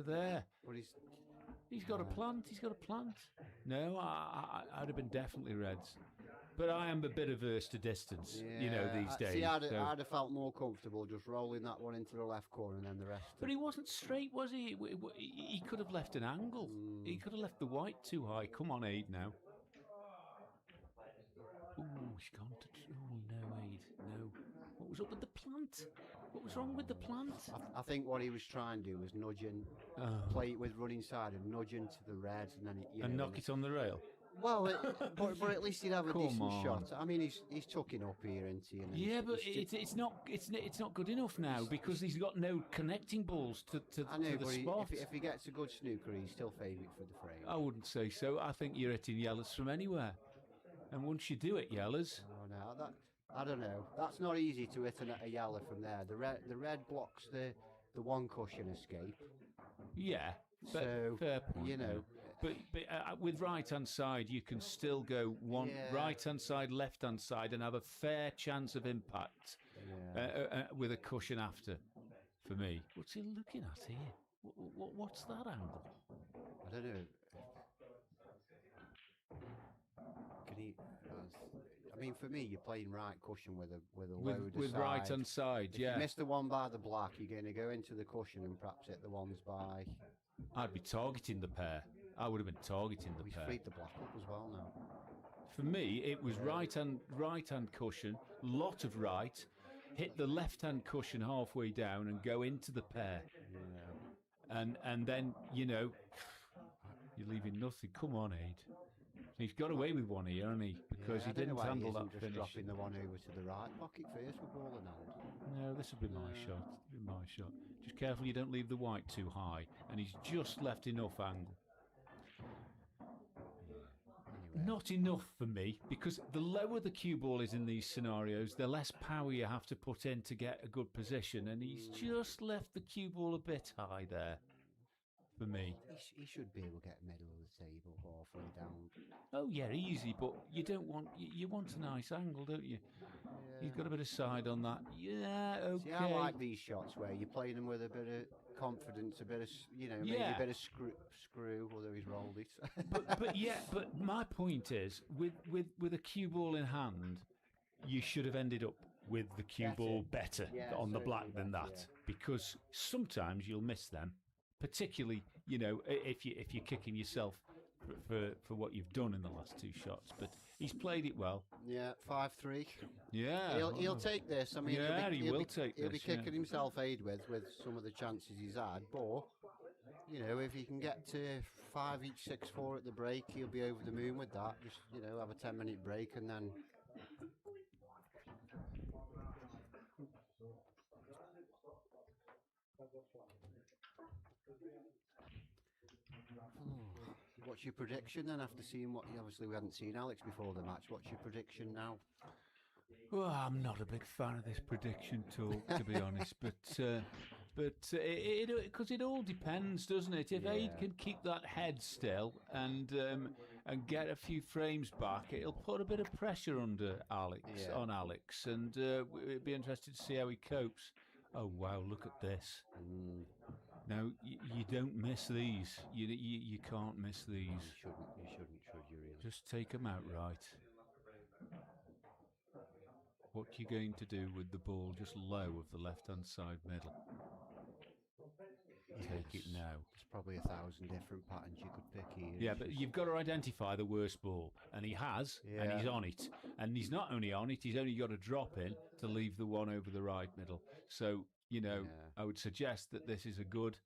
there. But he's got a plant. He's got a plant. No, I'd have been definitely reds. But I am a bit averse to distance, these days. See, I'd have felt more comfortable just rolling that one into the left corner and then the rest. But he wasn't straight, was he? He could have left an angle. He could have left the white too high. Come on, Aid, now. Ooh, he's gone to... Oh, no, Aid, no. What was up with the plant? What was wrong with the plant? I think what he was trying to do was play it with running side and nudge into the red, and then knock it on the rail. Well, but at least he'd have a decent shot. I mean, he's tucking up here, isn't he? Yeah, but it's not good enough now because he's got no connecting balls to the spot. If he gets a good snooker, he's still favourite for the frame. I wouldn't say so. I think you're hitting yellows from anywhere, and once you do it, yellows. Oh no, I don't know. That's not easy to hit a yellow from there. The red blocks the one cushion escape. Yeah, so fair point. But with right hand side, you can still go right hand side, left hand side, and have a fair chance of impact with a cushion after. For me, what's he looking at here? What's that angle? I don't know. Can he? I mean, for me, you're playing right cushion with a load with side. right hand side. If you miss the one by the black, you're going to go into the cushion and perhaps hit the ones by. I'd be targeting the pair. I would have been targeting the pair. He's freed the black up as well now. For me, it was right hand cushion, lot of right, hit the left hand cushion halfway down and go into the pair. Yeah. And then you're leaving nothing. Come on, Aid. He's got away with one here, hasn't he? Because he didn't handle that just finish. Dropping the one over to the right pocket first with ball in hand. No, this will be my shot. This will be my shot. Just careful you don't leave the white too high. And he's just left enough angle. Anyway. Not enough for me, because the lower the cue ball is in these scenarios, the less power you have to put in to get a good position. And he's just left the cue ball a bit high there. for me. He should be able to get middle of the table halfway down. Oh yeah, easy, but you don't want you want a nice angle, don't you? Yeah. You've got a bit of side on that. Yeah, okay. See, I like these shots where you're playing them with a bit of confidence, a bit of, maybe a bit of screw, although he's rolled it. but my point is, with a cue ball in hand, you should have ended up with the cue ball better on the black than that, because sometimes you'll miss them, particularly if you're kicking yourself for what you've done in the last two shots. But he's played it well. Yeah, 5-3. Yeah, he'll take this. I mean, he will take this. He'll be kicking himself aid with some of the chances he's had, but if he can get to 5 each 6-4 at the break, he'll be over the moon with that. Just have a 10-minute break and then. What's your prediction then after seeing what obviously we hadn't seen Alex before the match? What's your prediction now? Well, I'm not a big fan of this prediction talk, to be honest, but because it all depends, doesn't it? If Aid can keep that head still and get a few frames back, it'll put a bit of pressure on Alex, and it'd be interested to see how he copes. Oh wow, look at this. Now, you don't miss these. You can't miss these. You shouldn't, should you really? Just take them out right. What you going to do with the ball just low of the left-hand side middle? Take it now. There's probably 1,000 different patterns you could pick here. Yeah, but you've got to identify the worst ball, and he has, and he's on it. And he's not only on it, he's only got a drop in to leave the one over the right middle. So, I would suggest that this is a good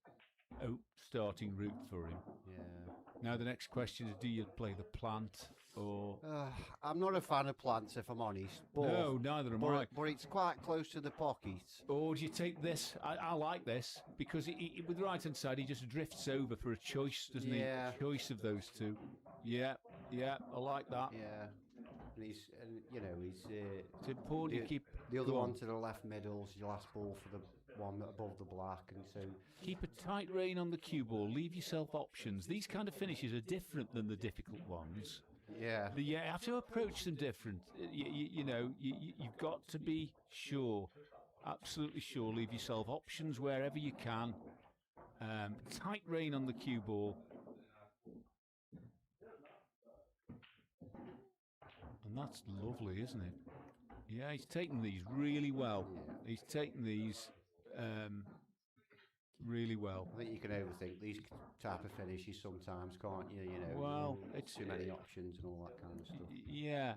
starting route for him. Yeah. Now the next question is, do you play the plant or? I'm not a fan of plants, if I'm honest. But, no, neither am I. But it's quite close to the pocket. Or do you take this? I like this because with the right hand side he just drifts over for a choice, doesn't he? Choice of those two. Yeah, I like that. Yeah. And he's it's important to keep the other one to the left middle's your last ball for the one above the black, and so keep a tight rein on the cue ball. Leave yourself options. These kind of finishes are different than the difficult ones. Yeah, you have to approach them different. You've got to be sure, absolutely sure. Leave yourself options wherever you can. Tight rein on the cue ball. And that's lovely, isn't it? Yeah, he's taken these really well. Yeah. He's taken these really well. I think you can overthink these type of finishes sometimes, can't you? Well, it's too many options and all that kind of stuff. Yeah.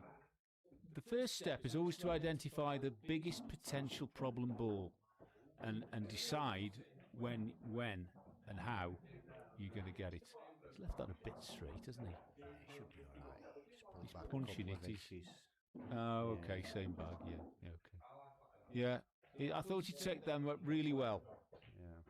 The first step is always to identify the biggest potential problem ball and decide when and how you're going to get it. He's left that a bit straight, hasn't he? Yeah, he should be all right. He's punching it. Oh, okay, same bag. Yeah, okay. I thought he'd take them up really well. Yeah,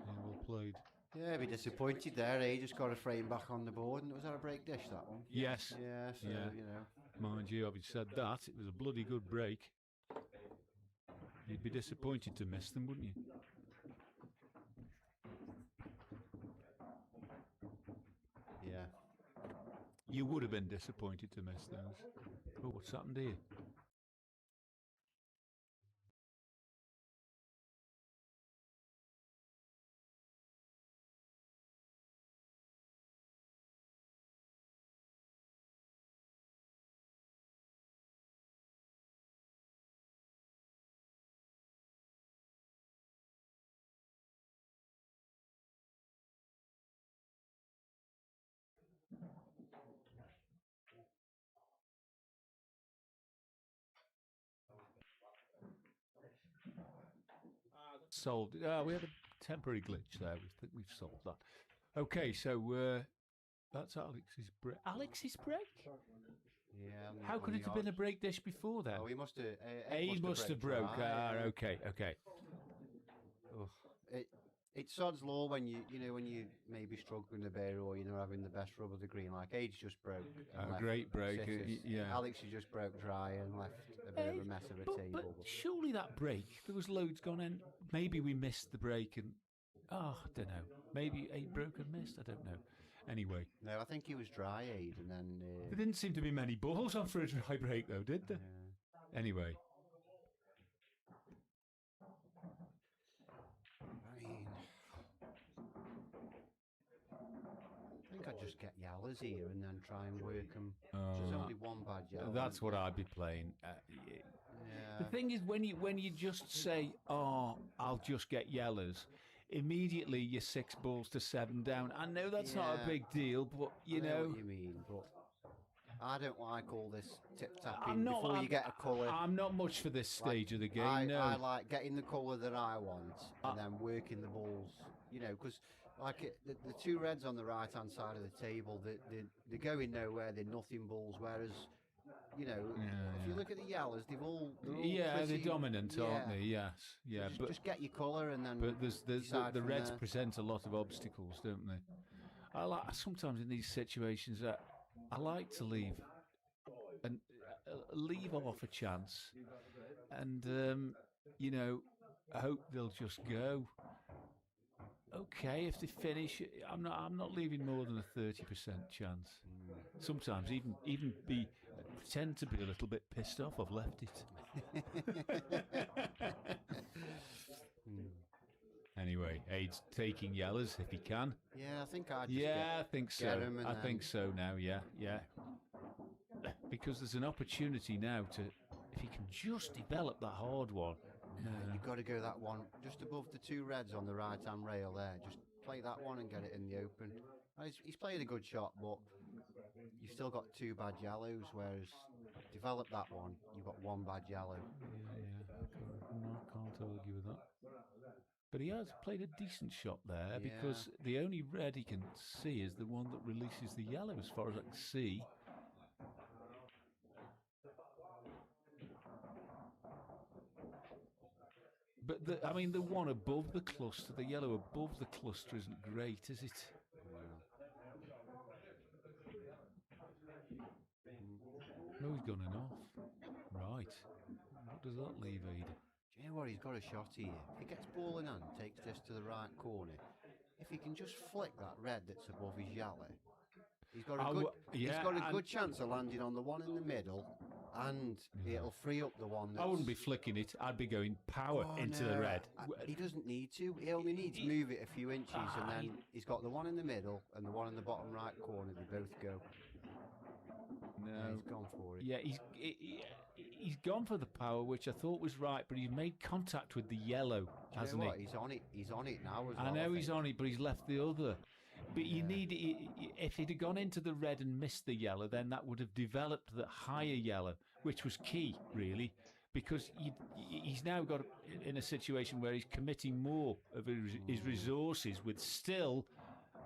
well played. Yeah, be disappointed there. He just got a frame back on the board, and was that a break dish, that one? Yes. Yeah. So Mind you, having said that, it was a bloody good break. You'd be disappointed to miss them, wouldn't you? Yeah. You would have been disappointed to miss those. Oh, what's happened here? Solved it. We had a temporary glitch there. We think we've solved that. Okay, so that's Alex's break. Alex's break? Yeah. How could it have been a break dish before then? Oh, he must have. He must have broke. Okay. Oh, It's sod's law when when you maybe struggling a bit or you're not having the best rub of the green. Like Age just broke. A great break. Yeah. Alex, you just broke dry and left a bit of a mess of a table. But surely that break, there was loads gone in. Maybe we missed the break and I don't know. Maybe 8 broke and missed. I don't know. Anyway. No, I think he was dry Aid and then there didn't seem to be many balls on for a dry break though, did there? Yeah. Anyway. I'd just get yellows here and then try and work them. There's only one bad yellow. That's what I'd be playing. The thing is, when you just say, "Oh, I'll just get yellows," immediately you're 6 balls to 7 down. I know that's not a big deal, but you know what you mean. But I don't like all this tip-tapping before you get a colour. I'm not much for this stage of the game. I like getting the colour that I want and then working the balls. Because the 2 reds on the right-hand side of the table, they're going nowhere. They're nothing balls. Whereas, if you look at the yellows, they're all they're dominant, aren't they? Yes, yeah. Just get your colour and then. But the reds present a lot of obstacles, don't they? Sometimes in these situations I like to leave off a chance, and I hope they'll just go. Okay, if they finish, I'm not leaving more than a 30% chance. Sometimes even pretend to be a little bit pissed off I've left it. Anyway, Aid's taking yellows if he can. Yeah, I think I think so. I think so now. Yeah. Because there's an opportunity now if he can just develop that hard one. You've got to go that one just above the 2 reds on the right-hand rail there. Just play that one and get it in the open. He's played a good shot, but you've still got 2 bad yellows, whereas develop that one, you've got 1 bad yellow. Yeah. I can't argue with that. But he has played a decent shot there because the only red he can see is the one that releases the yellow, as far as I can see. But the one above the cluster, the yellow above the cluster isn't great, is it? No, he's gone enough. Right. What does that leave, Aid? Do you know what? He's got a shot here. If he gets ball in hand, takes this to the right corner, if he can just flick that red that's above his yellow, he's got a good chance of landing on the one in the middle. And it'll free up the one. I wouldn't be flicking it. I'd be going power into the red. He doesn't need to. He only needs to move it a few inches, and then he's got the one in the middle and the one in the bottom right corner. They both go. No, he's gone for it. Yeah, he's gone for the power, which I thought was right, but he's made contact with the yellow, hasn't he? He's on it. He's on it now as well. I know he's on it, but he's left the other. But you if he'd have gone into the red and missed the yellow, then that would have developed the higher yellow, which was key, really, because he's now got in a situation where he's committing more of his resources with still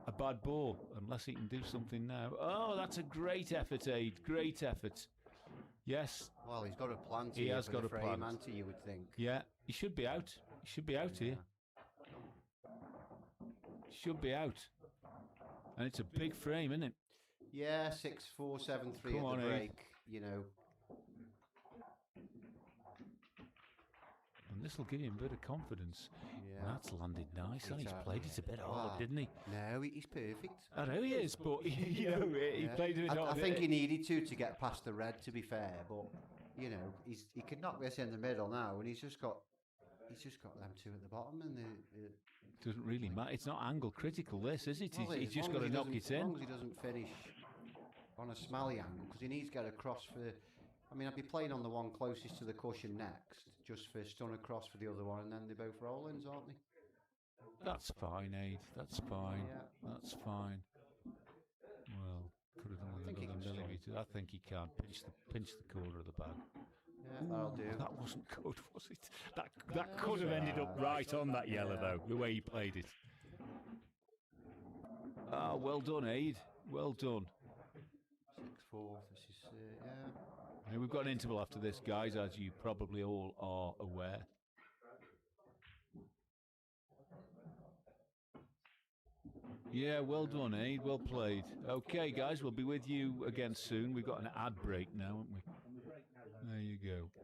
a bad ball, unless he can do something now. Oh, that's a great effort, Aid. Great effort. Yes. Well, he's got a plan. He has got a plan. You would think. Yeah, he should be out. He should be out here. Should be out. And it's a big frame, isn't it? Yeah, 6-4, 7-3 at the break, And this will give him a bit of confidence. Yeah. That's landed nice. He's played it a bit hard, didn't he? No, he's perfect. I know he is, but he played it hard. I think he needed to get past the red, to be fair. But he could knock this in the middle now, and he's just got them 2 at the bottom, and doesn't really matter. It's not angle critical, this, is it? Well, he's just got to knock it in. As long as he doesn't finish on a smelly angle, because he needs to get across for. I'd be playing on the one closest to the cushion next, just for stun across for the other one, and then they're both roll-ins, aren't they? That's fine, Aid. That's fine. Yeah. That's fine. Well, could have done with another millimetre. I think he can pinch the corner of the bag. Yeah, that'll do. That wasn't good, was it? That could have ended up right on that yellow, though, the way he played it. Ah, well done, Aid. Well done. 6-4. This is We've got an interval after this, guys, as you probably all are aware. Yeah, well done, Aid. Well played. Okay, guys, we'll be with you again soon. We've got an ad break now, haven't we? There you go.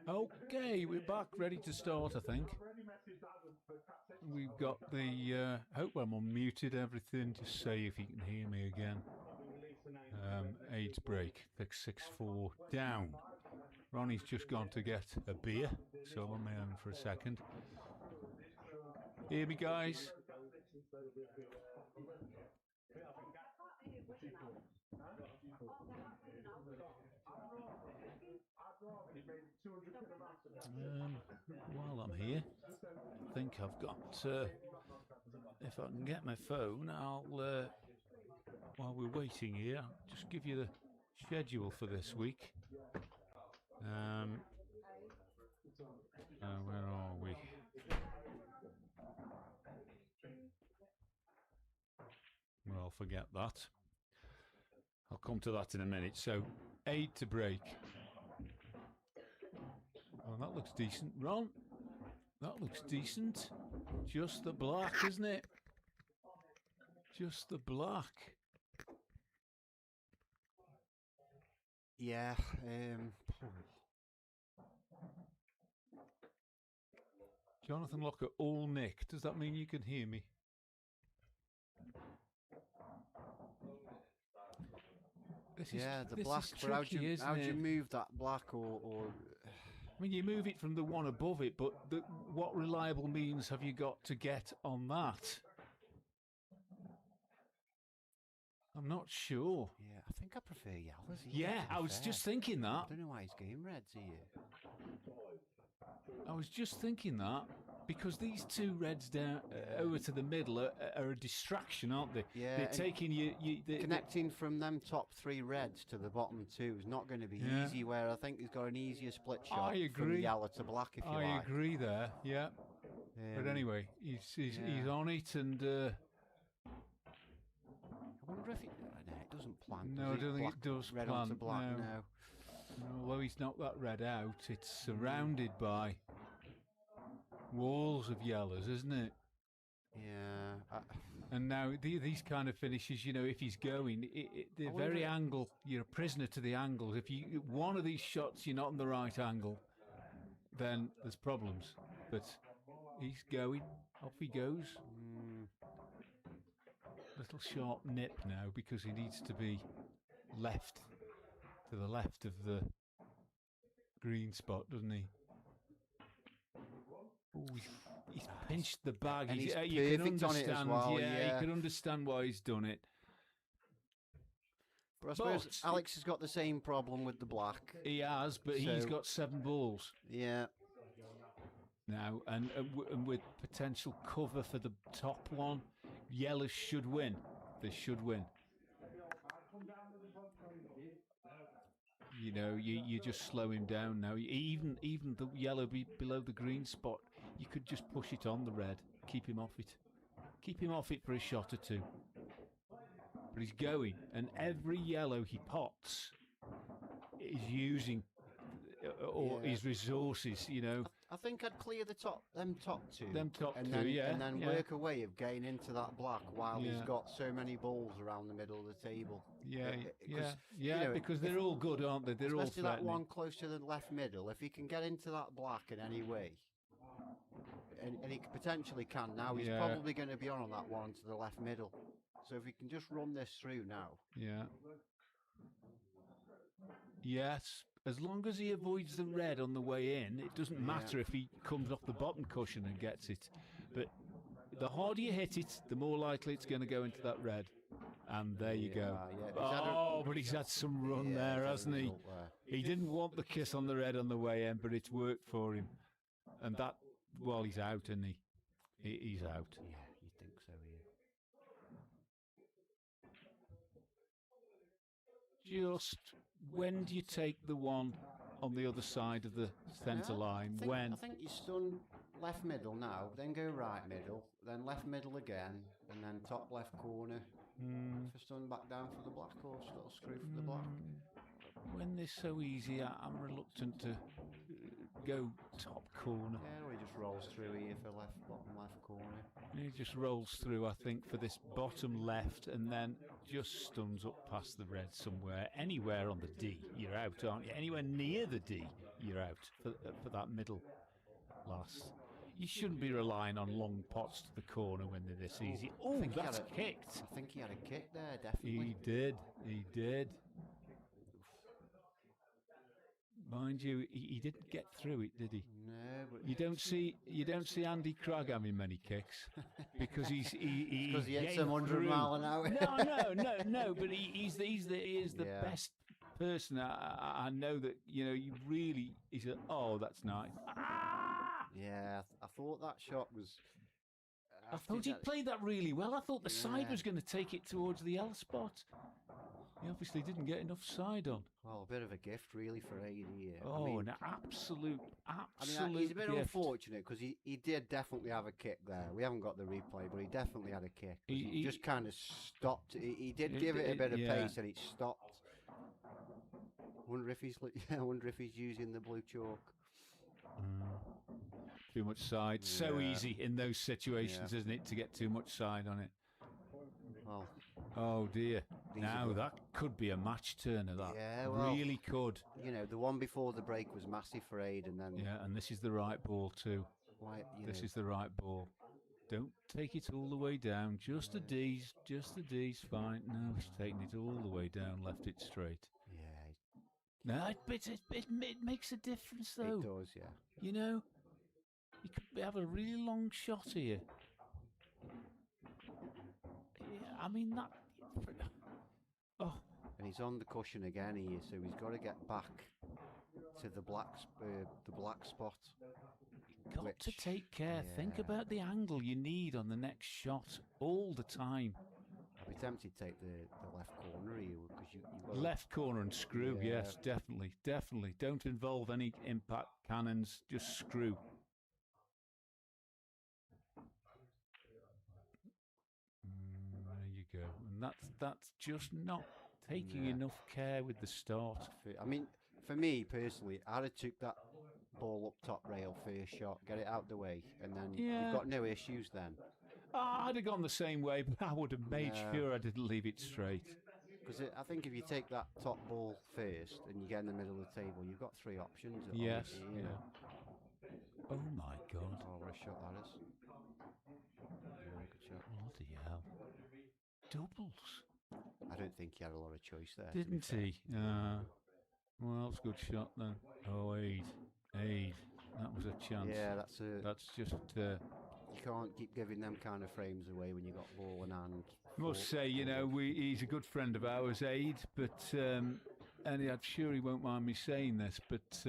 Okay, we're back, ready to start, I think. We've got the, hope I'm unmuted, everything, just say if you can hear me again. AIDS break, fix 6-4, down. Ronnie's just gone to get a beer, so I'm on my own for a second. Hear me, guys? While I'm here, I think I've got, if I can get my phone, I'll, while we're waiting here, I'll just give you the schedule for this week. Where are we? Well, I'll forget that. I'll come to that in a minute. So, 8 to break. Oh, that looks decent. Ron, that looks decent. Just the black, isn't it? Just the black. Yeah. Jonathan Locker, all Nick. Does that mean you can hear me? The black. But how do you move that black or? I mean, you move it from the one above it, but what reliable means have you got to get on that? I'm not sure. Yeah, I think I prefer yellows. Yeah, I was just thinking that. I don't know why he's going reds here. I was just thinking that because these two reds down over to the middle are a distraction, aren't they? Yeah, they're taking you. Connecting from them top 3 reds to the bottom 2 is not going to be easy. Where I think he's got an easier split shot. I agree. From yellow to black, if you like. I agree there. Yeah. But anyway, he's on it, and I wonder if it doesn't plant. No, I don't think it does red plant. Onto black, no. Although he's knocked that red out, it's surrounded by walls of yellows, isn't it? Yeah. And now these kind of finishes, if he's going, they're very angle. You're a prisoner to the angles. If one of these shots you're not on the right angle, then there's problems. But he's going. Off he goes. Little sharp nip now because he needs to be to the left of the green spot, doesn't he? Ooh, he's pinched the bag. And he's you can perfect on it as well. Yeah, you can understand why he's done it. But I suppose Alex has got the same problem with the black. He has, but he's got 7 balls. Yeah. Now, and with potential cover for the top one, yellow should win. They should win. You just slow him down now. Even the yellow below the green spot, you could just push it on the red. Keep him off it. Keep him off it for a shot or two. But he's going, and every yellow he pots is using his resources, I think I'd clear them top two. And then work a way of getting into that black while he's got so many balls around the middle of the table. Because they're all good, aren't they? They're all especially that threatening. one close to the left middle. If he can get into that black in any way, and he potentially can now, he's probably going to be on that one to the left middle. So if he can just run this through now. Yeah. Yes. As long as he avoids the red on the way in, it doesn't matter if he comes off the bottom cushion and gets it. But the harder you hit it, the more likely it's going to go into that red. And there you go. Yeah. But he's had some run there, hasn't he? He didn't want the kiss on the red on the way in, but it's worked for him. And that, he's out, isn't he? He's out. Yeah, you think so, yeah. Just when do you take the one on the other side of the centre line? I think you stun left middle now, then go right middle, then left middle again, and then top left corner. For stun back down for the black or screw for the black. When they're so easy, I'm reluctant to go top corner. Yeah, or he just rolls through here for bottom left corner. He just rolls through, I think, for this bottom left, and then just stuns up past the red somewhere. Anywhere on the D, you're out, aren't you? Anywhere near the D, you're out for that middle last. You shouldn't be relying on long pots to the corner when they're this easy. Oh, that's kicked. I think he had a kick there, definitely. He did. Mind you, he didn't get through it, did he? No, but you don't see Andy Cragg having many kicks because he hits some 100 mile an hour. No. But he is the best person I know that you really. He said, "Oh, that's nice." Yeah, I thought that shot was. I thought he played that really well. I thought the side was going to take it towards the L spot. He obviously didn't get enough side on. Well, a bit of a gift, really, for AD here. Oh, an absolute he's a bit gift. unfortunate because he did definitely have a kick there. We haven't got the replay, but he definitely had a kick. He just kind of stopped. He did give it a bit of pace, and it stopped. Wonder if he's using the blue chalk. Too much side. So easy in those situations, isn't it, to get too much side on it? Well, oh dear. Now that could be a match turner. That really could. The one before the break was massive for Aid, and then and this is the right ball too. This is the right ball. Don't take it all the way down. Just the D's. Fine. No, he's taking it all the way down. Left it straight. Yeah. No, it makes a difference though. It does, yeah. You could have a really long shot here. Yeah, I mean that. Oh. And he's on the cushion again here, so he's got to get back to the black spot. You've got to take care. Think about the angle you need on the next shot all the time. I'd be tempted to take the left corner here because you left corner and screw. Yes, definitely. Don't involve any impact cannons. Just screw. There you go. And that's just not taking enough care with the start. I mean, for me personally, I'd have took that ball up top rail first shot, get it out the way, and then you've got no issues then. I'd have gone the same way, but I would have made sure I didn't leave it straight. Because I think if you take that top ball first and you get in the middle of the table, you've got three options. Yes. Oh my God! Oh, what a shot that is! Good shot. Bloody hell! Doubles. I don't think he had a lot of choice there. Didn't he? Well, that's a good shot then. Oh, Aid. That was a chance. Yeah, that's just. You can't keep giving them kind of frames away when you got ball in hand. I must say, he's a good friend of ours, Aid, but and I'm sure he won't mind me saying this, but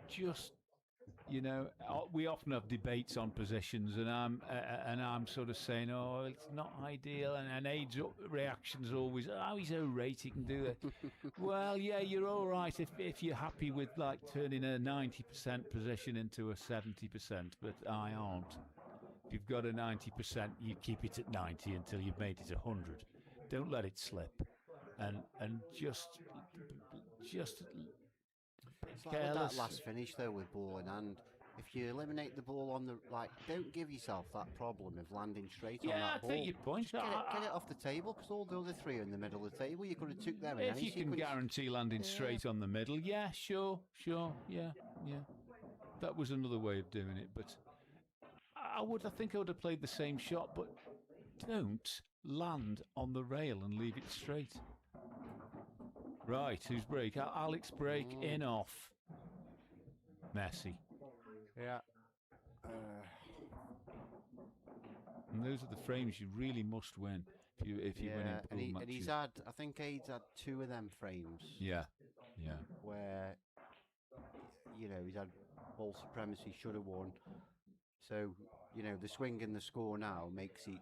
just. We often have debates on positions, and I'm sort of saying, oh, it's not ideal, and Aid's reaction's always, oh, he's alright, he can do that. Well, yeah, you're all right if you're happy with like turning a 90% position into a 70%, but I aren't. If you've got a 90%, you keep it at 90 until you've made it 100. Don't let it slip, and just. It's like with that last finish though with ball in hand. If you eliminate the ball on the don't give yourself that problem of landing straight on that ball. Yeah, I take your point. Get it off the table because all the other three are in the middle of the table. You could have took them. If you can guarantee landing straight on the middle, sure, yeah. That was another way of doing it, but I think I would have played the same shot, but don't land on the rail and leave it straight. Right, who's break? Alex break in off. Messi. Yeah. And those are the frames you really must win if you win in pool matches. And he's had, I think Aid's had two of them frames. Yeah. Where, he's had ball supremacy, should have won. So, the swing and the score now makes it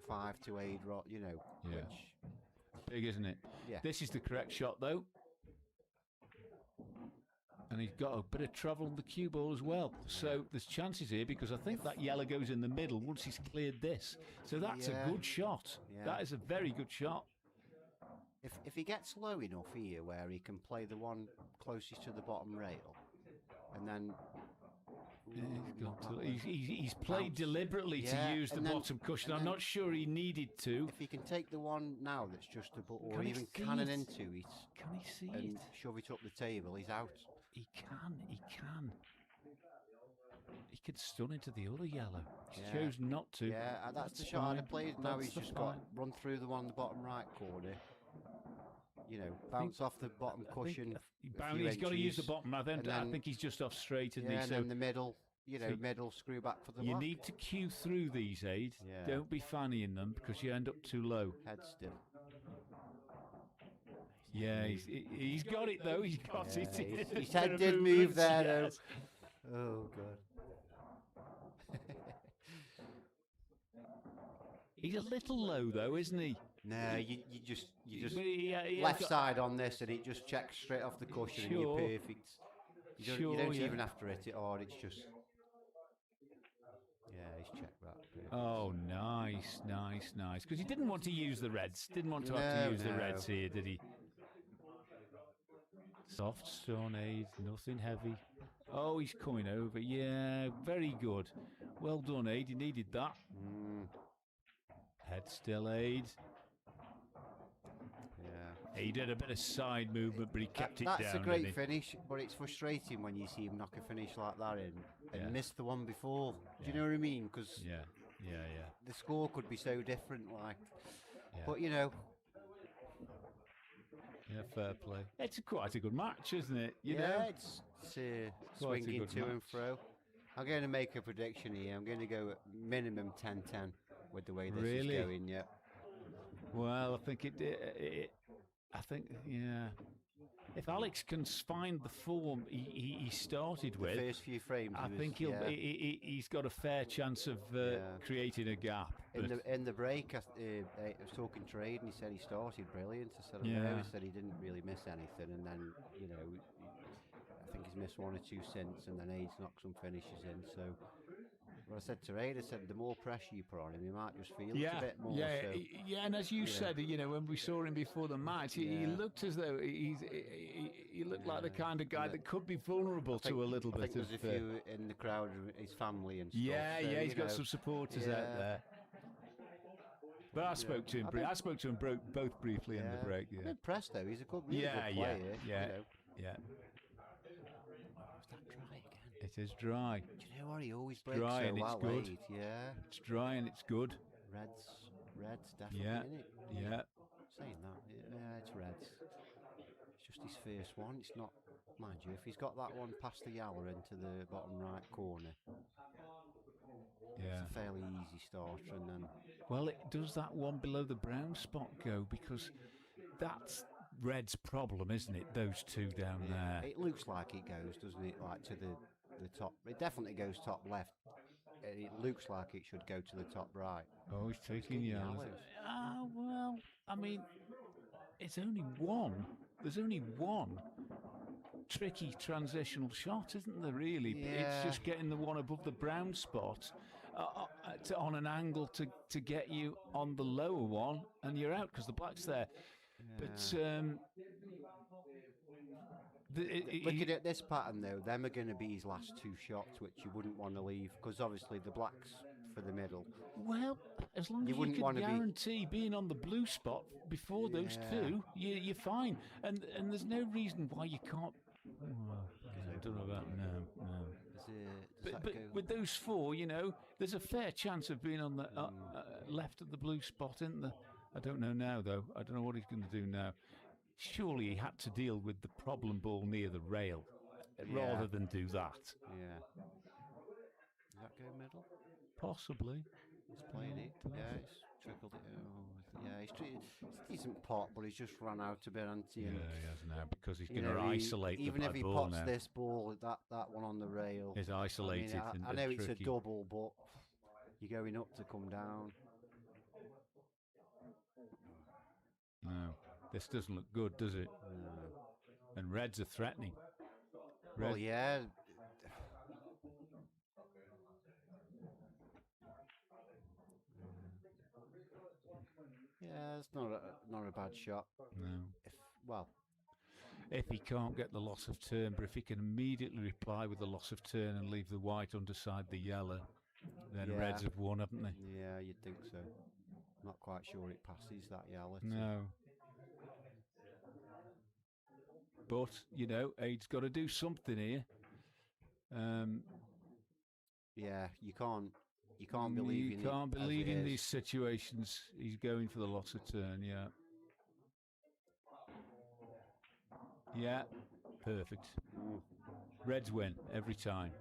6-5 to Aid, which... Big, isn't it? Yeah. This is the correct shot, though. And he's got a bit of travel on the cue ball as well. So there's chances here because I think that yellow goes in the middle once he's cleared this. So that's a good shot. Yeah. That is a very good shot. If he gets low enough here where he can play the one closest to the bottom rail, and then he's played deliberately to use the bottom cushion. I'm not sure he needed to. If he can take the one now that's just above, or even cannon into it, can he see and it? shove it up the table, he's out. He can. He could stun into the other yellow. He chose not to. Yeah, that's the shot I'd have played. Now he's just got run through the one in the bottom right corner. You know, bounce off the bottom cushion. He's got to use the bottom. I think he's just off straight, isn't he? And then the middle, middle screw back for the You lock. need to cue through these, Aid. Yeah. Don't be fannying them because you end up too low. Head still. Yeah, he's got it though. He's got it. His head did move there though. Oh God. He's a little low though, isn't he? No, you just left side on this, and it just checks straight off the cushion, and you're perfect. You don't even have to hit it hard. It's just he's checked that. Perfect. Oh, nice. Because he didn't want to use the reds. Didn't want to have to use the reds here, did he? Soft stun, Aid, nothing heavy. Oh, he's coming over. Yeah, very good. Well done, Aid. You needed that. Head still, Aid. Yeah. He did a bit of side movement, but he kept it down. That's a great finish, but it's frustrating when you see him knock a finish like that in and miss the one before. Do you know what I mean? Because the score could be so different, but you know. Yeah, fair play. It's quite a good match, isn't it? You know? It's swinging to and fro. I'm going to make a prediction here. I'm going to go at minimum 10-10 with the way this is going. Yeah. Well, I think if Alex can find the form he started with, the first few frames, I think he's got a fair chance of creating a gap. In the break, I was talking to Aid, and he said he started brilliant. I said, he said he didn't really miss anything, and then I think he's missed one or two since, and then Aid's knocked some finishes in. So, what I said to Aid, I said the more pressure you put on him, he might just feel it a bit more. Yeah, and as you said, when we saw him before the match, he looked as though he looked like the kind of guy that could be vulnerable to a little bit. There's a few in the crowd, his family and stuff. Yeah, he's got some supporters out there. But I spoke to him. I spoke to him both briefly in the break. Yeah. I'm impressed though. He's a good, good player. Yeah. It is dry. Do you know what? He always breaks dry so and well. It's good. Late. Yeah. It's dry and it's good. Reds, definitely. Yeah. Saying that, it's reds. It's just his first one. It's not, mind you, if he's got that one past the yaller into the bottom right corner. It's a fairly easy starter, and then. Well, it does that one below the brown spot go, because that's Red's problem, isn't it? Those two down there. It looks like it goes, doesn't it? Like to the top. It definitely goes top left. It looks like it should go to the top right. Oh, he's taking yellows. Well, I mean, it's only one. There's only one tricky transitional shot, isn't there, really? Yeah. It's just getting the one above the brown spot on an angle to get you on the lower one, and you're out because the black's there. Yeah. But looking at this pattern, though, them are going to be his last two shots, which you wouldn't want to leave, because obviously the black's for the middle. Well, as long as you can guarantee being on the blue spot before those two, you're fine. And there's no reason why you can't. I don't know about no. But with those four, there's a fair chance of being on the left of the blue spot, isn't there? I don't know now, though. I don't know what he's going to do now. Surely he had to deal with the problem ball near the rail rather than do that. Yeah. Does that go middle? Possibly. He's played it. Yeah, he's trickled it. Oh, yeah, it's a decent pot, but he's just run out a bit, hasn't he? Yeah, he has now, because he's going to isolate the ball. Even if he pots this ball, that one on the rail. It's isolated. I know it's tricky. A double, but you're going up to come down. No. This doesn't look good, does it? No. And reds are threatening. Well, yeah. Yeah, it's not a bad shot. No. if he can't get the loss of turn, but if he can immediately reply with the loss of turn and leave the white underside the yellow, then Reds have won, haven't they? Yeah, you'd think so. Not quite sure it passes that yellow. No. But, you know, Aid's got to do something here. Yeah, you can't believe in it. You can't believe in these situations. He's going for the loss of turn, yeah. Yeah, perfect. Reds win every time.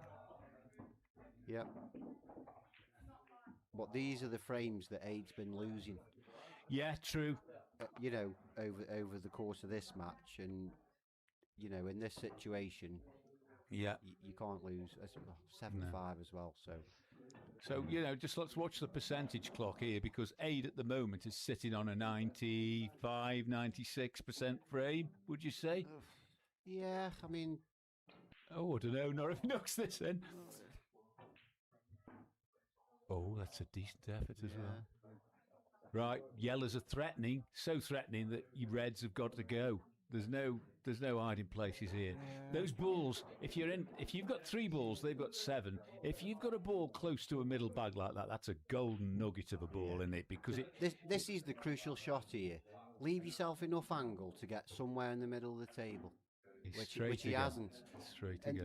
Yep. But these are the frames that Aid's been losing. Yeah, true. You know, over the course of this match, and you know, in this situation, yeah, you can't lose. 7-5 as well. So, you know, just let's watch the percentage clock here, because Aid at the moment is sitting on a 95, 96% frame, would you say? Yeah, I mean... Oh, I don't know. Not if he knocks this in. Oh, that's a decent effort as well. Right, yellows are threatening, so threatening that you Reds have got to go. There's no hiding places here. Those balls, if you've got 3 balls, they've got 7. If you've got a ball close to a middle bag like that, that's a golden nugget of a ball, isn't it? Because this is the crucial shot here. Leave yourself enough angle to get somewhere in the middle of the table, which he hasn't.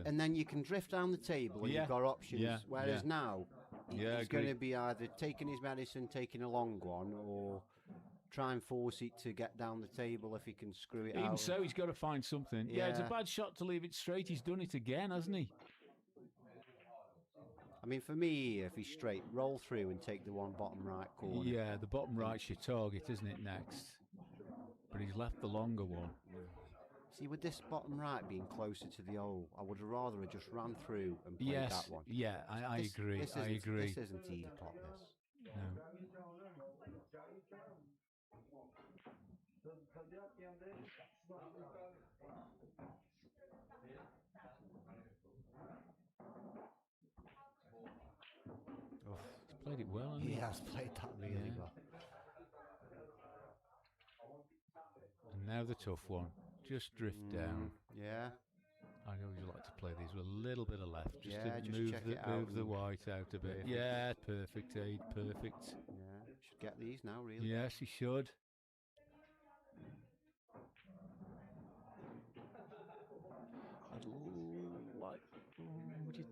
And then you can drift down the table and you've got options. Whereas now, he's going to be either taking his medicine, taking a long one, or try and force it to get down the table if he can screw it out. Even so, he's got to find something. Yeah, it's a bad shot to leave it straight. He's done it again, hasn't he? I mean, for me, if he's straight, roll through and take the one bottom right corner. Yeah, the bottom right's your target, isn't it, next? But he's left the longer one. See, with this bottom right being closer to the hole, I would rather have just ran through and played that one. Yeah, I agree. I agree. This isn't easy pot, this. No. He's played it well, hasn't he? He has played that really well. And now the tough one. Just drift down. Yeah. I always like to play these with a little bit of left, just to just move the white out a bit. Yeah, perfect, Aid, perfect. Yeah, should get these now, really. Yes, he should. Would you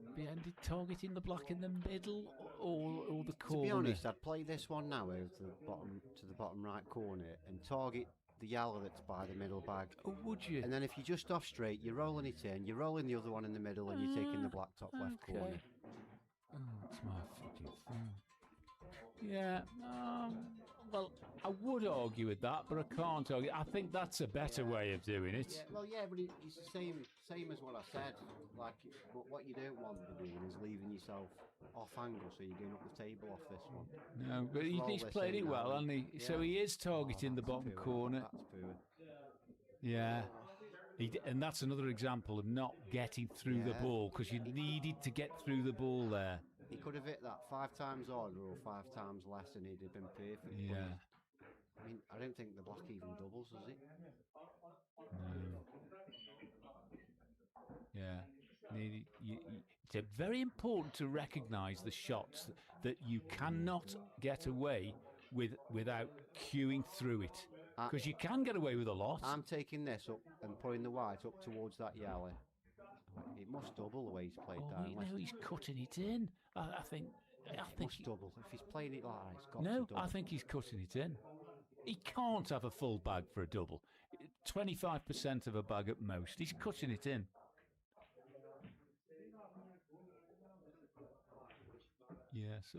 be targeting the black in the middle or the corner? To be honest, I'd play this one now over to the bottom right corner and target the yellow that's by the middle bag. Oh, would you? And then if you're just off straight, you're rolling it in, you're rolling the other one in the middle, and you're taking the black top left corner. Oh, that's my fucking thing. Yeah, well, I would argue with that, but I can't argue. I think that's a better way of doing it. Yeah, but it's the same as what I said. Like, but what you don't want to be doing is leaving yourself off angle, so you're going up the table off this one. No, but he's played it well, hasn't he? Yeah. So he is targeting the bottom corner. That's poor. Yeah. And that's another example of not getting through the ball, because you needed to get through the ball there. He could have hit that 5 times harder or 5 times less, and he'd have been perfect. Yeah. I mean, I don't think the black even doubles, does it? No. Yeah. It's very important to recognise the shots that you cannot get away without queuing through it. Because you can get away with a lot. I'm taking this up and putting the white up towards that yellow. It must double the way he's played down. No, he's cutting it in. I think must double. If he's playing it like that, it's got to double. I think he's cutting it in. He can't have a full bag for a double. 25% of a bag at most. He's cutting it in. Yes.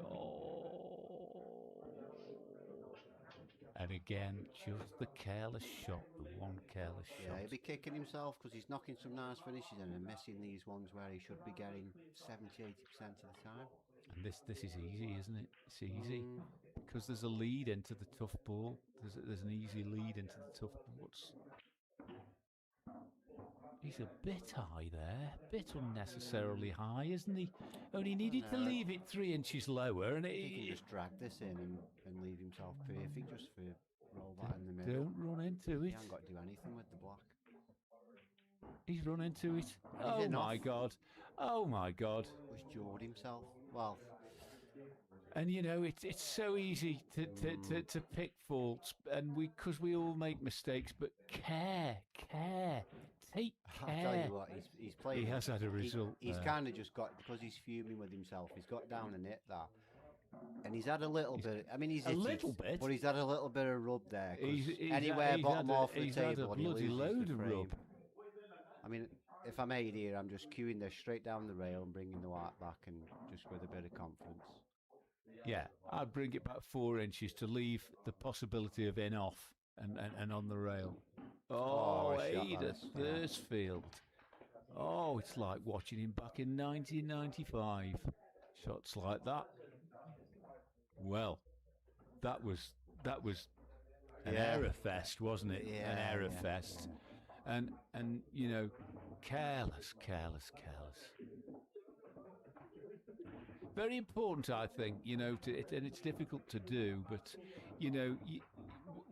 And again, just the careless shot, the one careless shot. Yeah, he'll be kicking himself because he's knocking some nice finishes in and missing these ones where he should be getting 70-80% of the time. And this is easy, isn't it? It's easy because there's a lead into the tough ball. There's an easy lead into the tough balls. He's a bit high there, a bit unnecessarily high, isn't he? Only needed to leave it 3 inches lower, and he can just drag this in and leave himself perfect just for roll that in the middle. Don't run into it. He hasn't got to do anything with the black. He's run into it. And Oh my God. Oh my God. Was Jord himself? Well. And you know, it's so easy to pick faults, and because we all make mistakes, but care, take care. I'll tell you what, he's played. He has had a result. He's kind of just got, because he's fuming with himself. He's got down and hit that, and he's had a little bit. I mean, he's a little bit, but he's had a little bit of rub there. He's anywhere bottom half of the he's table, had a bloody load of rub. I mean, if I made here, I'm just cueing this straight down the rail and bringing the white back, and just with a bit of confidence. Yeah, I'd bring it back 4 inches to leave the possibility of in off and on the rail. Oh, Ada Thursfield. Oh, it's like watching him back in 1995. Shots like that. Well, that was an error fest, wasn't it? Yeah, an error fest. And you know, careless. Very important, I think, you know, and it's difficult to do, but, you know,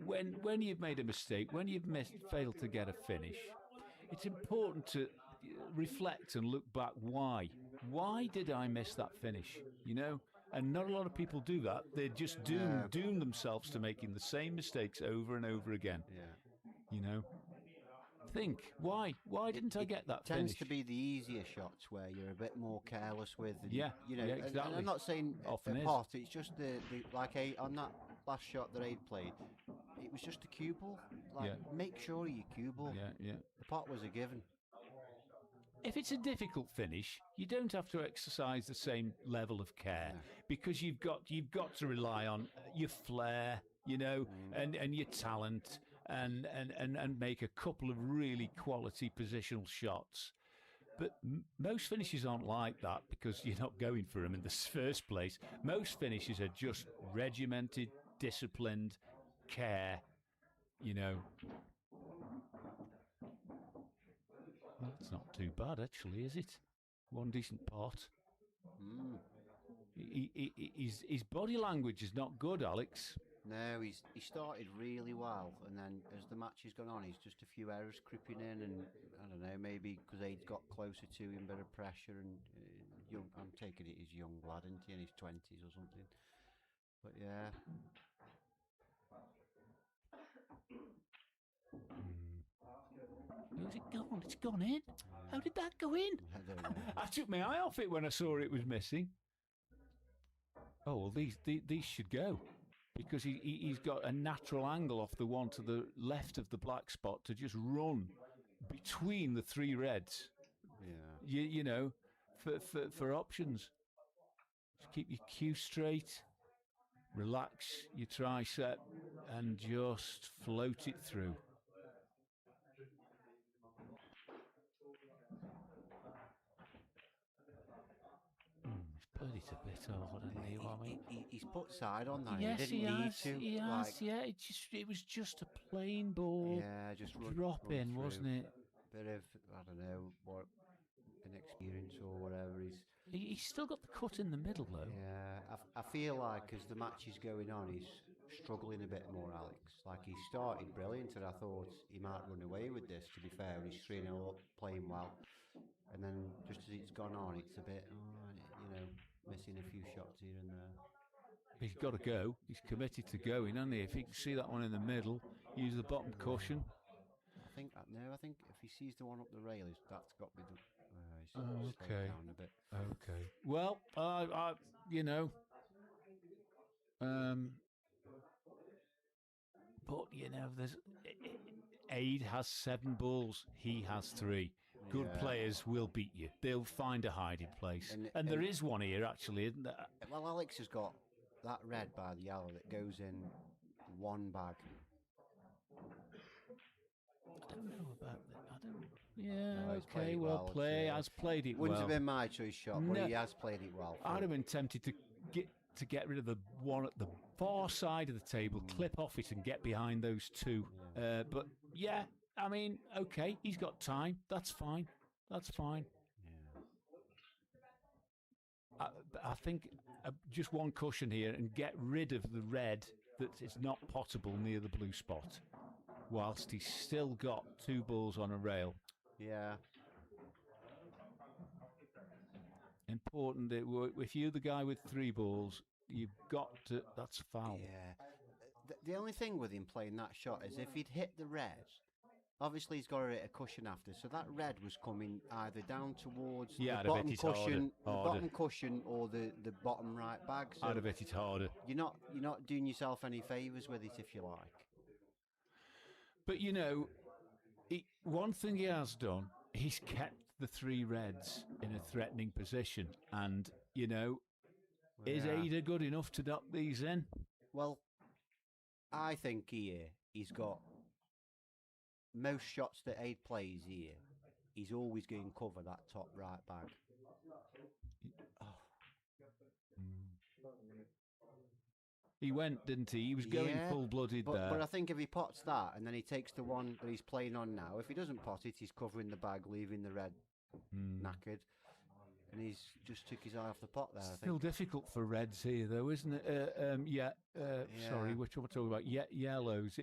when you've made a mistake, when you've failed to get a finish, it's important to reflect and look back. Why did I miss that finish, you know? And not a lot of people do that. They just doom themselves to making the same mistakes over and over again, you know? Think, why didn't I get that tends finish? To be the easier shots where you're a bit more careless with, and, you know, exactly. and I'm not saying often a pot, it's just the like on that last shot that Aid played, it was just a cue ball. Like, make sure you cue ball. The pot was a given. If it's a difficult finish, you don't have to exercise the same level of care, because you've got to rely on your flair, you know, and your talent. And make a couple of really quality positional shots. But most finishes aren't like that, because you're not going for them in the first place. Most finishes are just regimented, disciplined, care, you know. Well, it's not too bad, actually, is it? One decent pot. His body language is not good, Alex. No, he started really well, and then as the match has gone on, he's just a few errors creeping in, and I don't know, maybe because Aid got closer to him, bit of pressure, and I'm taking it he's young lad, isn't he, in his 20s or something. But yeah. Where's it gone? It's gone in. How did that go in? I don't know. I took my eye off it when I saw it was missing. Oh well, these should go. Because he's got a natural angle off the one to the left of the black spot to just run between the 3 reds. Yeah. You know, for options. Just keep your cue straight, relax your tricep, and just float it through. Played it a bit hard, hasn't he? He's put side on that. Yes, he didn't need to. He has. Yeah, it was just a plain ball. Yeah, just drop run in, through. Wasn't it? Bit of, I don't know, what inexperience or whatever. He's still got the cut in the middle though. Yeah, I feel like as the match is going on, he's struggling a bit more, Alex. Like, he started brilliant, and I thought he might run away with this. To be fair, he's 3-0 up, playing well, and then just as it's gone on, it's a bit, you know, missing a few shots here and there. He's got to go. He's committed to going, hasn't he? If he can see that one in the middle, use the bottom cushion. I think if he sees the one up the rail, that's got to be the. He's okay. Down a bit. Okay. Well, I you know, but you know, there's Aid has 7 balls. He has 3. Good players will beat you. They'll find a hiding place. And there is one here, actually, isn't there? Well, Alex has got that red by the yellow that goes in one bag. I don't know about that. I don't. Yeah, okay, well, has played it Wouldn't well. have been my choice shot, but he has played it well. I'd have been tempted to get rid of the one at the far side of the table, clip off it and get behind those 2. But, yeah, I mean, okay, he's got time. That's fine. Yeah. I think just one cushion here and get rid of the red that is not potable near the blue spot, whilst he's still got 2 balls on a rail. Yeah. Important that if you're the guy with 3 balls, you've got to. That's foul. Yeah. The only thing with him playing that shot is if he'd hit the red, obviously he's got to hit a cushion after, so that red was coming either down towards the bottom cushion, bottom cushion, or the bottom right bag. So I'd have hit it harder. You're not doing yourself any favours with it, if you like. But you know, one thing he has done, he's kept the 3 reds in a threatening position, and you know, is Ada good enough to knock these in? Well, I think he's got most shots that Aid plays here. He's always going to cover that top right bag. Oh. He went, didn't he? He was going full-blooded there. But I think if he pots that and then he takes the one that he's playing on now, if he doesn't pot it, he's covering the bag, leaving the red knackered. And he's just took his eye off the pot there. Still difficult for reds here, though, isn't it? Sorry, which one we're talking about? Yellows.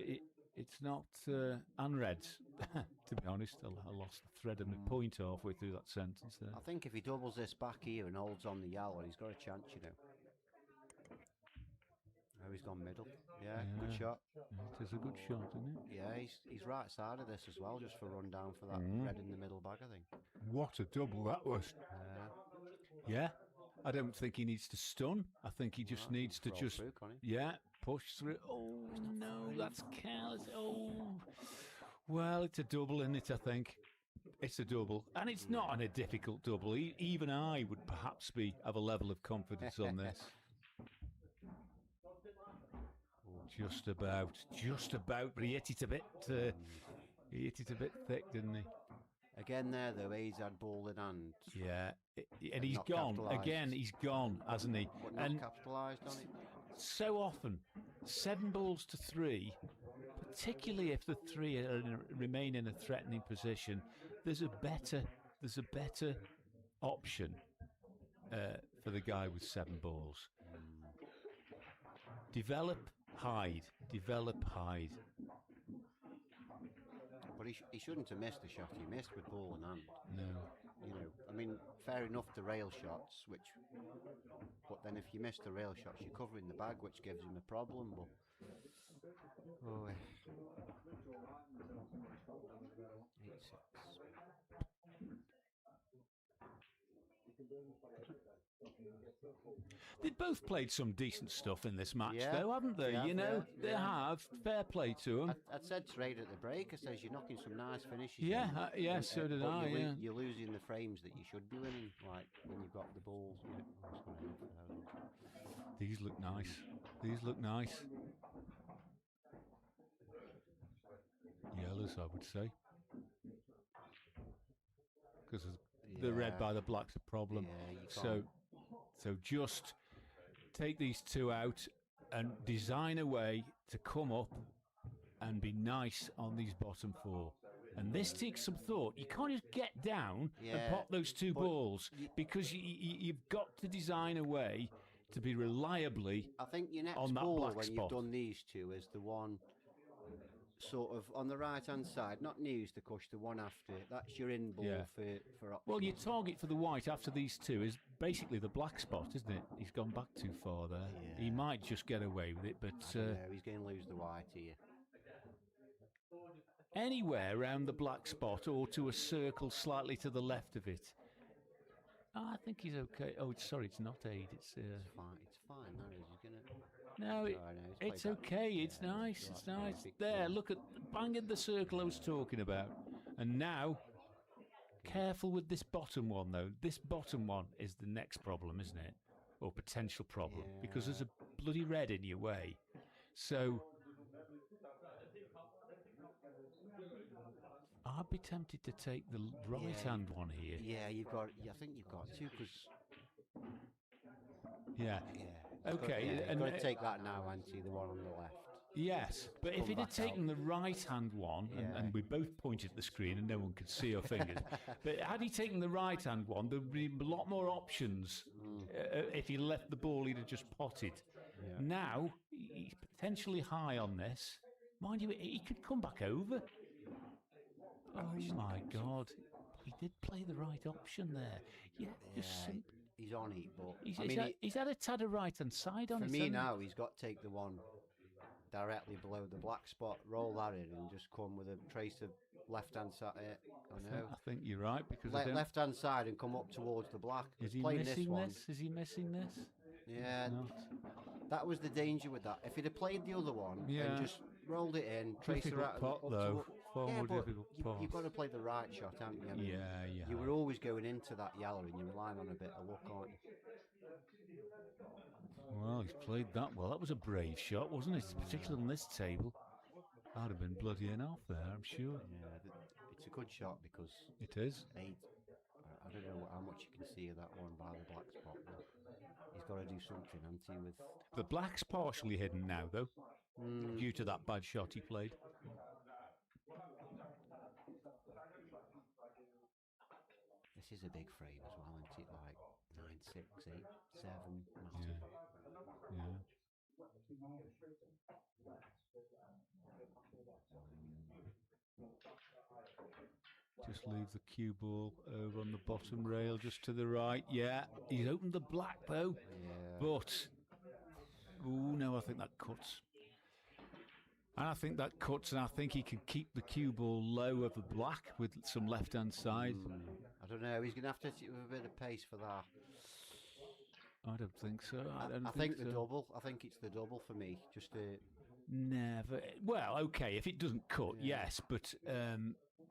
It's not, and reds. To be honest, I lost the thread of my point halfway through that sentence there. I think if he doubles this back here and holds on the yellow, he's got a chance, you know. Oh, he's gone middle. Yeah, good shot. It is a good shot, isn't it? Yeah, he's right side of this as well, just for run down for that red in the middle bag, I think. What a double that was. Yeah, I don't think he needs to stun. I think he just needs to push through. Oh, no, that's careless. Oh, well, it's a double, isn't it, I think? It's a double. And it's not a difficult double. Even I would perhaps have a level of confidence on this. Just about, but he hit it a bit thick, didn't he? Again there, though, he's had ball in hand. Yeah, and he's gone. Again, he's gone, hasn't he? But not capitalised on it. So often, 7 balls to 3, particularly if the 3 remain in a threatening position, there's a better option for the guy with 7 balls. Develop, hide. But he shouldn't have missed the shot. He missed with ball in hand. No. You know, I mean, fair enough the rail shots, but then if you miss the rail shots, you're covering the bag, which gives him a problem. But 8-6. They've both played some decent stuff in this match, though, haven't they? They have. Fair play to them. I said straight at the break, I says you're knocking some nice finishes. So did I. You're losing the frames that you should be winning, like when you've got the balls. These look nice. Yellows, I would say. Because the red by the black's a problem. So just take these 2 out and design a way to come up and be nice on these bottom 4. And this takes some thought. You can't just get down and pop those 2 balls because you've got to design a way to be reliably I think your next on that ball black when spot. You've done these 2 is the one sort of on the right hand side, not news to push the one after. That's your in ball for option. Well, your target for the white after these 2 is basically the black spot, isn't it? He's gone back too far there. Yeah. He might just get away with it, but he's going to lose the white here. Anywhere around the black spot or to a circle slightly to the left of it. I think he's okay. Oh, sorry, it's not Aid. It's fine. It's fine. No, he's gonna. No, it's okay. It's nice. It's nice. There, look at banging the circle I was talking about. And now, careful with this bottom one, though. This bottom one is the next problem, isn't it? Or potential problem, because there's a bloody red in your way. So I'd be tempted to take the right-hand one here. Yeah, I think you've got to, because. Yeah. Okay. You've got to take that now and see the one on the left. Yes, but if it had taken the right-hand one, and we both pointed at the screen and no one could see our fingers, but had he taken the right-hand one, there'd be a lot more options. If he left the ball, he'd have just potted. Yeah. Now, he's potentially high on this. Mind you, he could come back over. Oh my God. He did play the right option there. Yeah, he's on it, but he's had a tad of right hand side on it. For me now, he's got to take the one directly below the black spot, roll that in, and just come with a trace of left hand side. I think you're right, because left hand side and come up towards the black. Is he missing this? Is he missing this? Yeah, that was the danger with that. If he'd have played the other one and just rolled it in, trace her out. Pot, though. Far more difficult pot. You've got to play the right shot, haven't you? I mean, you were always going into that yellow, and you're relying on a bit of luck, aren't you? Well, he's played that well. That was a brave shot, wasn't it? Particularly on this table. I'd have been bloody enough there, I'm sure. Yeah, it's a good shot because it is. I don't know how much you can see of that one by the black spot, but he's got to do something, hasn't he? With the black's partially hidden now, though, due to that bad shot he played. This is a big frame as well, isn't it? Like 9, 6, 8, 7, massive. Yeah. Just leave the cue ball over on the bottom rail, just to the right. Yeah, he's opened the black though. Yeah. But no, I think that cuts. And I think that cuts, and I think he can keep the cue ball low of the black with some left-hand side. I don't know. He's going to have to hit it with a bit of pace for that. I don't think so. I think the double. I think it's the double for me. Just to never. Well, okay, if it doesn't cut, yes, but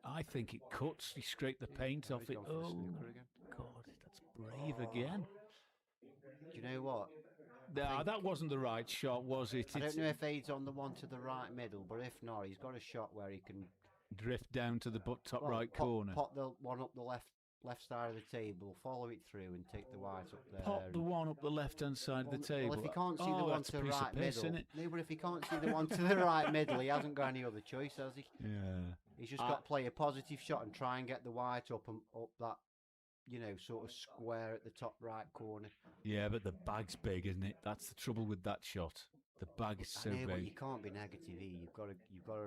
I think it cuts. He scraped the paint off it. Oh God, that's brave again. Do you know what? No, that wasn't the right shot, was it? I don't know if Aid's on the one to the right middle, but if not, he's got a shot where he can drift down to the top right corner. Pop the one up the left side of the table, follow it through, and take the white up there. Pop the one up the left-hand side of the table. Well, if he can't see the one to the right middle, no, but if he can't see the one to the right middle, he hasn't got any other choice, has he? Yeah. He's just got to play a positive shot and try and get the white up that, sort of square at the top right corner. Yeah, but the bag's big, isn't it? That's the trouble with that shot. The bag is so big. But you can't be negative here. You've got to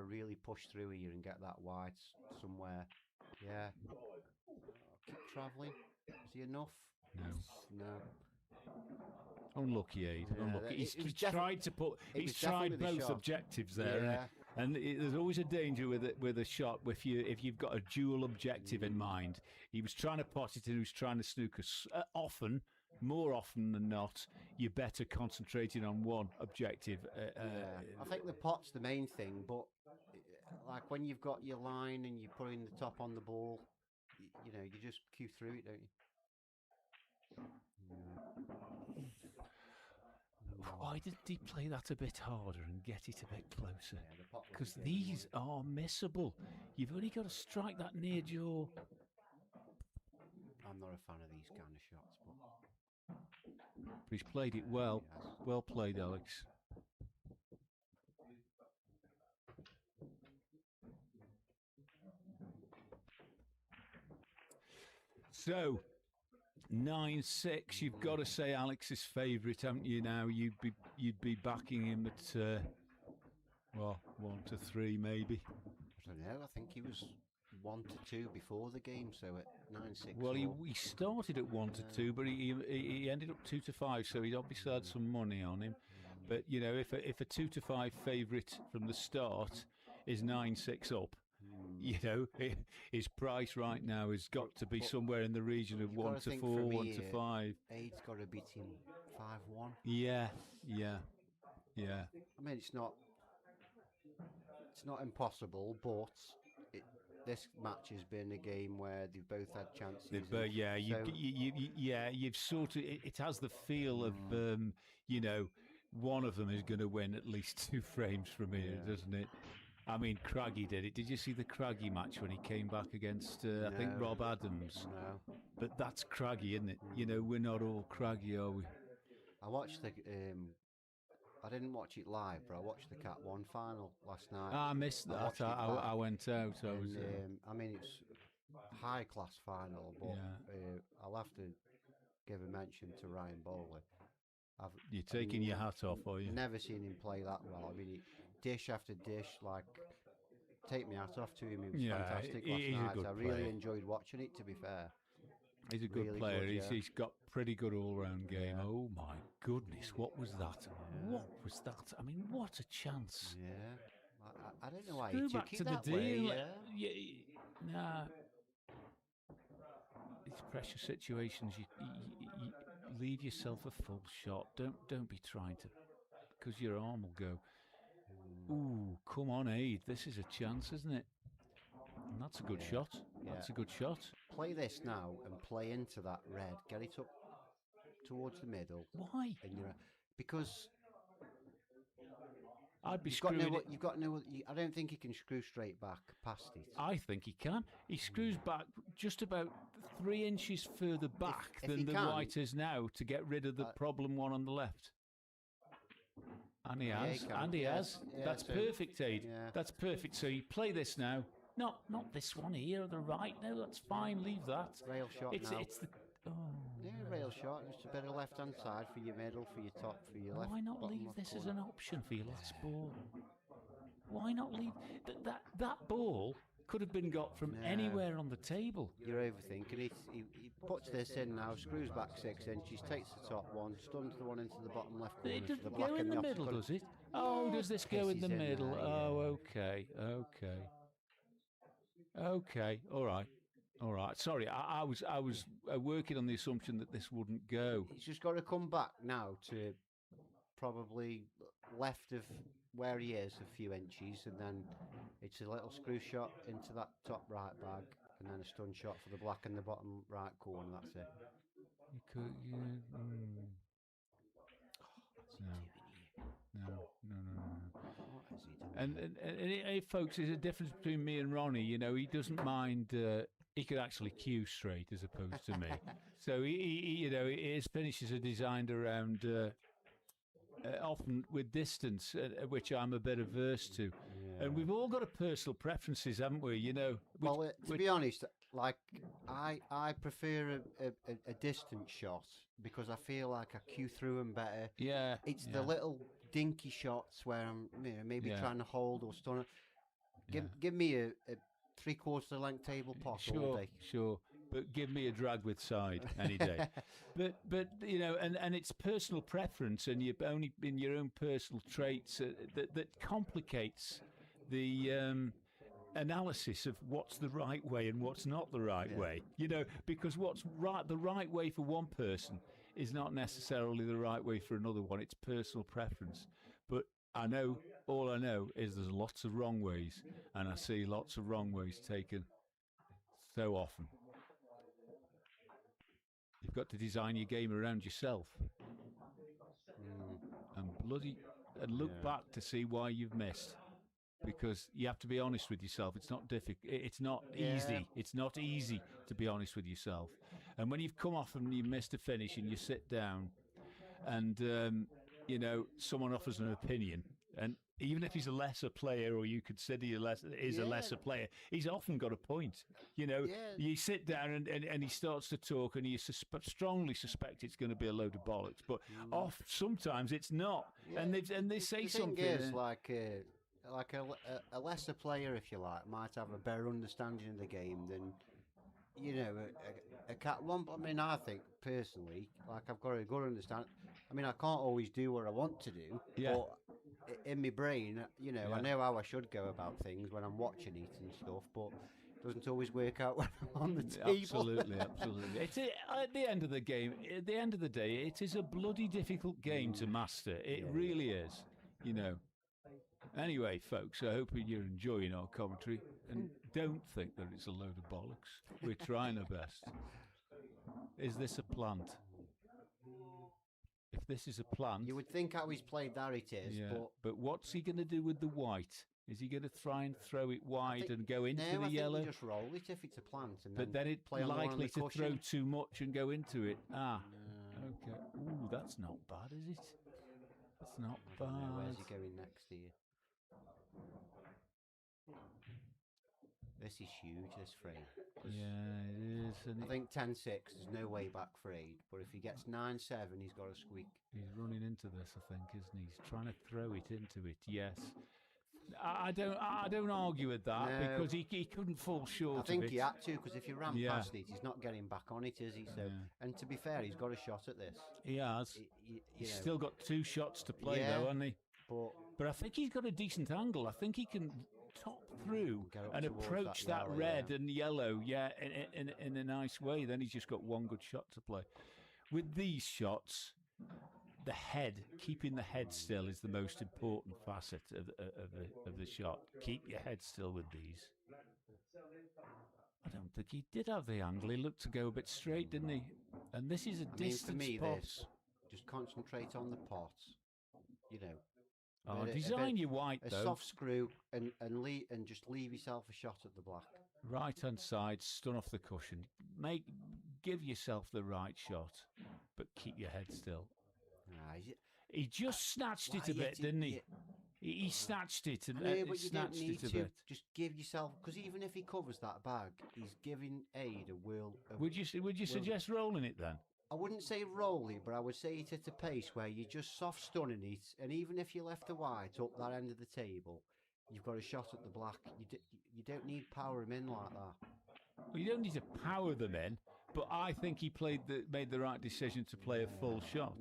really push through here and get that white somewhere. Yeah. Keep travelling. Is he enough? No. Unlucky, Aid. Unlucky. He's tried to put. He's tried both objectives there. Yeah. And there's always a danger with a shot if you've got a dual objective in mind. He was trying to pot it and he was trying to snooker. More often than not, you're better concentrating on one objective. I think the pot's the main thing, but like when you've got your line and you're putting the top on the ball, you just cue through it, don't you? Why didn't he play that a bit harder and get it a bit closer? Because these are missable. You've only got to strike that near jaw. I'm not a fan of these kind of shots, but he's played it well. Well played, Alex. So 9-6. You've got to say Alex's favourite, haven't you? Now you'd be backing him at 1-3 maybe. I don't know. I think he was 1-2 before the game, so at 9-6. Well, he started at 1-2, but he ended up 2-5, so he'd obviously had some money on him. But if a 2-5 favourite from the start is 9-6 up, his price right now has got to be somewhere in the region of 1-4, 1-5. Aid's got to beat him 5-1. Yeah. I mean, it's not impossible, but this match has been a game where they've both had chances. You've sort of it has the feel of one of them is going to win at least 2 frames from here, doesn't it? I mean, Craggy did it. Did you see the Craggy match when he came back against, I think, Rob Adams? No. But that's Craggy, isn't it? We're not all Craggy, are we? I watched I didn't watch it live, but I watched the Cat 1 final last night. I missed that. I went out. I mean, it's a high-class final, but I'll have to give a mention to Ryan Bowley. You're taking your hat off, are you? Never seen him play that well. I mean, dish after dish, like take me hat off to him. He was fantastic last night. I really enjoyed watching it, to be fair. He's a good player. He's got pretty good all-round game. Yeah. Oh, my goodness. What was that? Yeah. What was that? I mean, what a chance. Yeah. I don't know why he took it that way. Nah. These pressure situations, you leave yourself a full shot. Don't be trying to, because your arm will go. Ooh, come on, Aid. This is a chance, isn't it? And that's a good shot. That's a good shot. Play this now and play into that red. Get it up towards the middle. Why? Because I'd be screwing it. You've got no. I don't think he can screw straight back past it. I think he can. He screws back just about 3 inches further back than the white is now to get rid of the problem one on the left. And he has. And he has. That's perfect, Aid. Yeah. That's perfect. So you play this now. Not this one here, the right. No, that's fine. Leave that. Rail shot now. It's the. Oh. Yeah, rail shot. Just a bit of left-hand side for your middle, for your top, for your left. Why not leave this as an option for your last ball? Why not leave that ball? Could have been got from anywhere on the table. You're overthinking it. He puts this in now, screws back 6 inches, takes the top one, stuns the one into the bottom left corner. It doesn't go in the middle, does it? Oh, does this go in the middle? Oh, okay. All right. Sorry, I was working on the assumption that this wouldn't go. He's just got to come back now to probably left of where he is a few inches, and then it's a little screw shot into that top right bag, and then a stun shot for the black in the bottom right corner. That's it. You could, No. What is he doing? And folks, there's a difference between me and Ronnie. He doesn't mind. He could actually cue straight as opposed to me. So his finishes are designed around often with distance, which I'm a bit averse to. Yeah. And we've all got personal preferences, haven't we? To be honest, like I prefer a distant shot because I feel like I cue through them better. Yeah, it's the little dinky shots where I'm maybe trying to hold or stun it. Give me a 3/4 length table pot all day. Sure. But give me a drag with side any day. but and it's personal preference, and you're only in your own personal traits that complicates the analysis of what's the right way and what's not the right way. Because what's the right way for one person is not necessarily the right way for another one. It's personal preference. But all I know is there's lots of wrong ways, and I see lots of wrong ways taken so often. You've got to design your game around yourself, and look back to see why you've missed, because you have to be honest with yourself. It's not difficult. It's not easy. It's not easy to be honest with yourself. And when you've come off and you've missed a finish, and you sit down, and someone offers an opinion, and even if he's a lesser player, or you consider a lesser player, he's often got a point. You sit down and he starts to talk, and you strongly suspect it's going to be a load of bollocks. But sometimes it's not, and they say something. The thing is, like a lesser player, if you like, might have a better understanding of the game than a cat one. I mean, I think personally, like I've got a good understanding. I mean, I can't always do what I want to do, but in my brain, I know how I should go about things when I'm watching it and stuff, but it doesn't always work out when I'm on the table. Absolutely. It's at the end of the game, at the end of the day, it is a bloody difficult game to master. It really is, Anyway, folks, I hope you're enjoying our commentary, and don't think that it's a load of bollocks. We're trying our best. Is this a plant? If this is a plant... You would think how he's played that it is, but what's he going to do with the white? Is he going to try and throw it wide and go into the yellow? I think just roll it if it's a plant. And but then it's likely to throw too much and go into it. Okay. Ooh, that's not bad, is it? That's not bad. Where's he going next here? This is huge, this frame. Yeah, it is. I think 10-6, there's no way back for Aid. But if he gets 9-7, he's got a squeak. He's running into this, I think, isn't he? He's trying to throw it into it, yes. I don't argue with that because he couldn't fall short. I think of it. he had to, because if he ran past it, he's not getting back on it, is he? So, and to be fair, he's got a shot at this. He has. He's still got 2 shots to play, though, hasn't he? But I think he's got a decent angle. I think he can top through and approach that red and yellow, in a nice way. Then he's just got 1 good shot to play. With these shots, the head, keeping the head still is the most important facet of the shot. Keep your head still with these. I don't think he did have the angle. He looked to go a bit straight, didn't he? And this is a distance for me, pot. Just concentrate on the pot. You know. Oh, design your white, though. A soft screw and just leave yourself a shot at the black. Right-hand side, stun off the cushion. Give yourself the right shot, but keep your head still. He just snatched it a bit, didn't he? He snatched it and but you don't need to. Bit. Just give yourself, because even if he covers that bag, he's giving Aid a whirl. Would you suggest rolling it then? I wouldn't say roll it, but I would say it at a pace where you're just soft stunning it, and even if you left the white up that end of the table, you've got a shot at the black. You don't need power him in like that. Well, you don't need to power them in, but I think he made the right decision to play a full shot.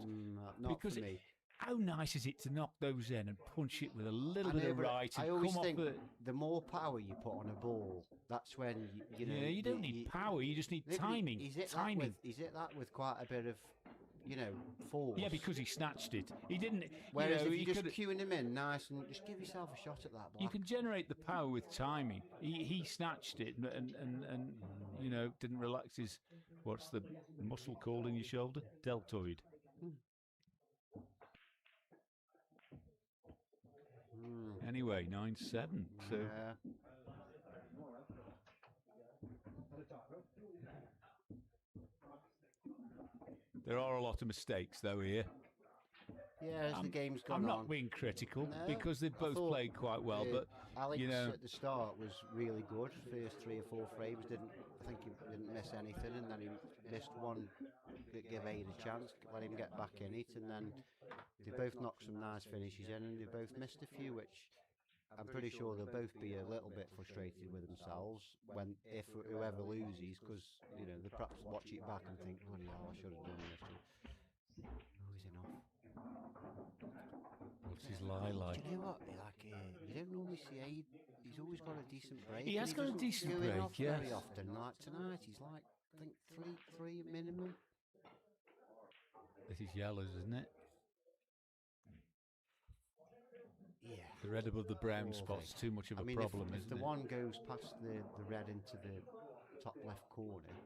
Not for me. How nice is it to knock those in and punch it with a little bit of right? I always think the more power you put on a ball, that's when you know. Yeah, you don't need power. You just need timing. He's hit that with quite a bit of, force. Yeah, because he snatched it. He didn't. Whereas if you're just cueing him in nice and just give yourself a shot at that black. You can generate the power with timing. He snatched it and didn't relax his, what's the muscle called in your shoulder? Deltoid. Anyway, 9-7. So there are a lot of mistakes though here. Yeah, as the game's gone on. I'm not on. being critical because they've both played quite well, but Alex at the start was really good. First 3 or 4 frames, I think he didn't miss anything, and then he missed one that gave Aid a chance, let him get back in it, and then they both knocked some nice finishes in, and they both missed a few, which I'm pretty sure they'll both be a little bit frustrated with themselves if whoever loses, because they perhaps watch it back and think, bloody hell, I should have done this. No, he's enough. What's his lie like? Do you know what? You don't normally see Aid. He's always got a decent break. He has got a decent break, yes. Very often, like tonight, he's like, I think three minimum. This is yellows, isn't it? Yeah. The red above the brown spot's too much of a problem, if isn't the it? one goes past the red into the top left corner,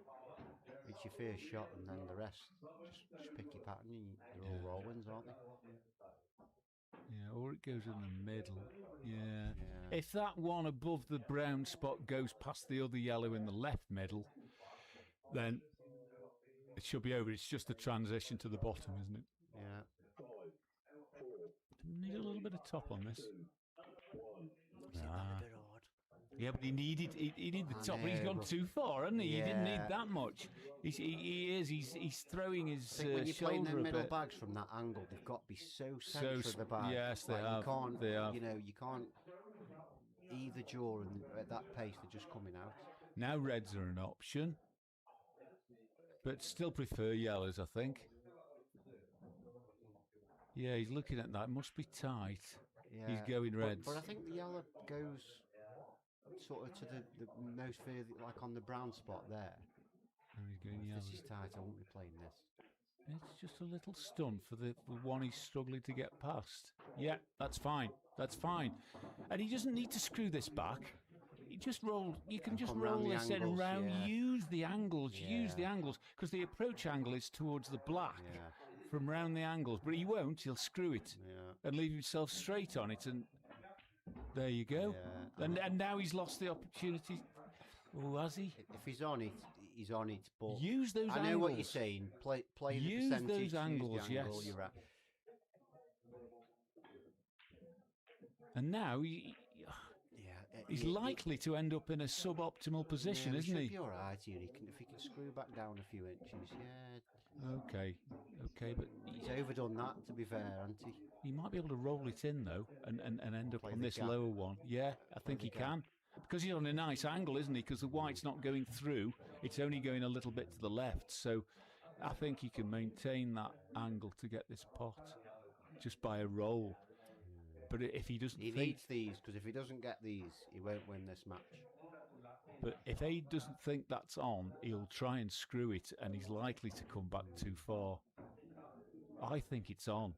it's your first shot, and then the rest just pick your pattern. They're all roll-ins, aren't they? Yeah, or it goes in the middle. Yeah. If that one above the brown spot goes past the other yellow in the left middle, then it should be over. It's just the transition to the bottom, isn't it? Yeah. Need a little bit of top on this. Isn't that a bit odd? Yeah, but he needed the top, but he's gone too far, hasn't he? Yeah. He didn't need that much. He's throwing his I think when you're playing them middle bit. bags from that angle, they've got to be so centre of the bag. Yes, they have. You can't, you can't either jaw, and at that pace they're just coming out. Now reds are an option, but still prefer yellows, I think. Yeah, he's looking at that. It must be tight. Yeah, he's going reds. But I think the yellow goes sort of to the most further, like on the brown spot there. And he's going yellow. This is tight. I won't be playing this. It's just a little stun for the one he's struggling to get past. Yeah, that's fine. That's fine. And he doesn't need to screw this back. You just roll. You can just roll this in and round. Yeah. Use the angles. Yeah. Use the angles, because the approach angle is towards the black. Yeah. From round the angles, but he won't. He'll screw it and leave himself straight on it, and there you go. Yeah. And now he's lost the opportunity. Oh, has he? If he's on it, he's on it. But use those angles. I know what you're saying. Play use the percentage. Those angles, use the angle, yes. You're right. And now he's likely to end up in a suboptimal position, isn't he? He'll be all right here. If he can screw back down a few inches, Okay, but He's overdone that, to be fair, hasn't he? He might be able to roll it in though, and end up Play on the this gap. lower one. Yeah, I think he can. Because he's on a nice angle, isn't he? Because the white's not going through; it's only going a little bit to the left. So, I think he can maintain that angle to get this pot just by a roll. But if he doesn't, he needs these, because if he doesn't get these, he won't win this match. But if Aid doesn't think that's on, he'll try and screw it, and he's likely to come back too far. I think it's on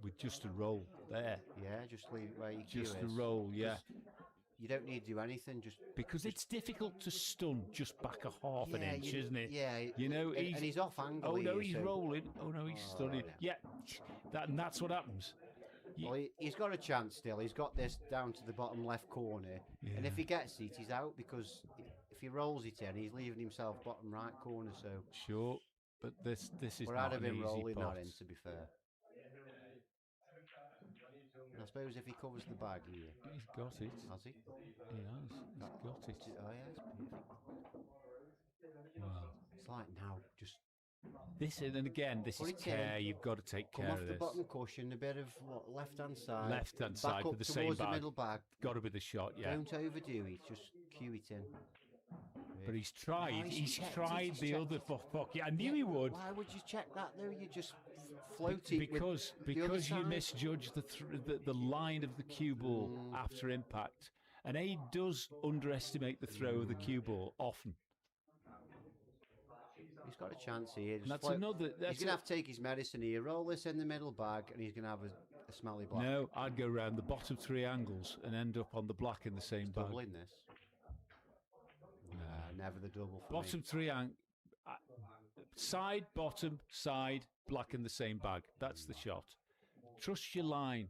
with just a roll there. Yeah, just leave it where your just cue a is. roll. Yeah. You don't need to do anything, because it's difficult to stun just back a half an inch, isn't it? Yeah, you know, and he's off angle. Oh no, here, he's rolling. Oh no, he's stunning. Yeah, and that's what happens. Well, he's got a chance still. He's got this down to the bottom left corner, and if he gets it, he's out, because if he rolls it in, he's leaving himself bottom right corner. So sure, but this is not I'd have been rolling pot. that in, to be fair. I suppose if he covers the bag here, he's got it. Has he? He has. He's got it. Oh yeah, it's perfect. Well, it's like now, just this, and again, this is care. You've got to take care of this. Come off the bottom cushion, a bit of left-hand side. Left-hand side with the same bag. The middle bag. Got to be the shot, yeah. Don't overdo it, just cue it in. But he's tried. Oh, he's tried the other fuck. Yeah, I knew he would. Why would you check that though? You just float it. Because you misjudge the line of the cue ball after impact, and Aid does underestimate the throw of the cue ball often. He's got a chance here. He's going to have to take his medicine here. Roll this in the middle bag, and he's going to have a smelly black. No, I'd go around the bottom three angles and end up on the black in the same bag. Doubling this. Never the double for bottom me. Three side, bottom, side, black in the same bag. That's the shot. Trust your line.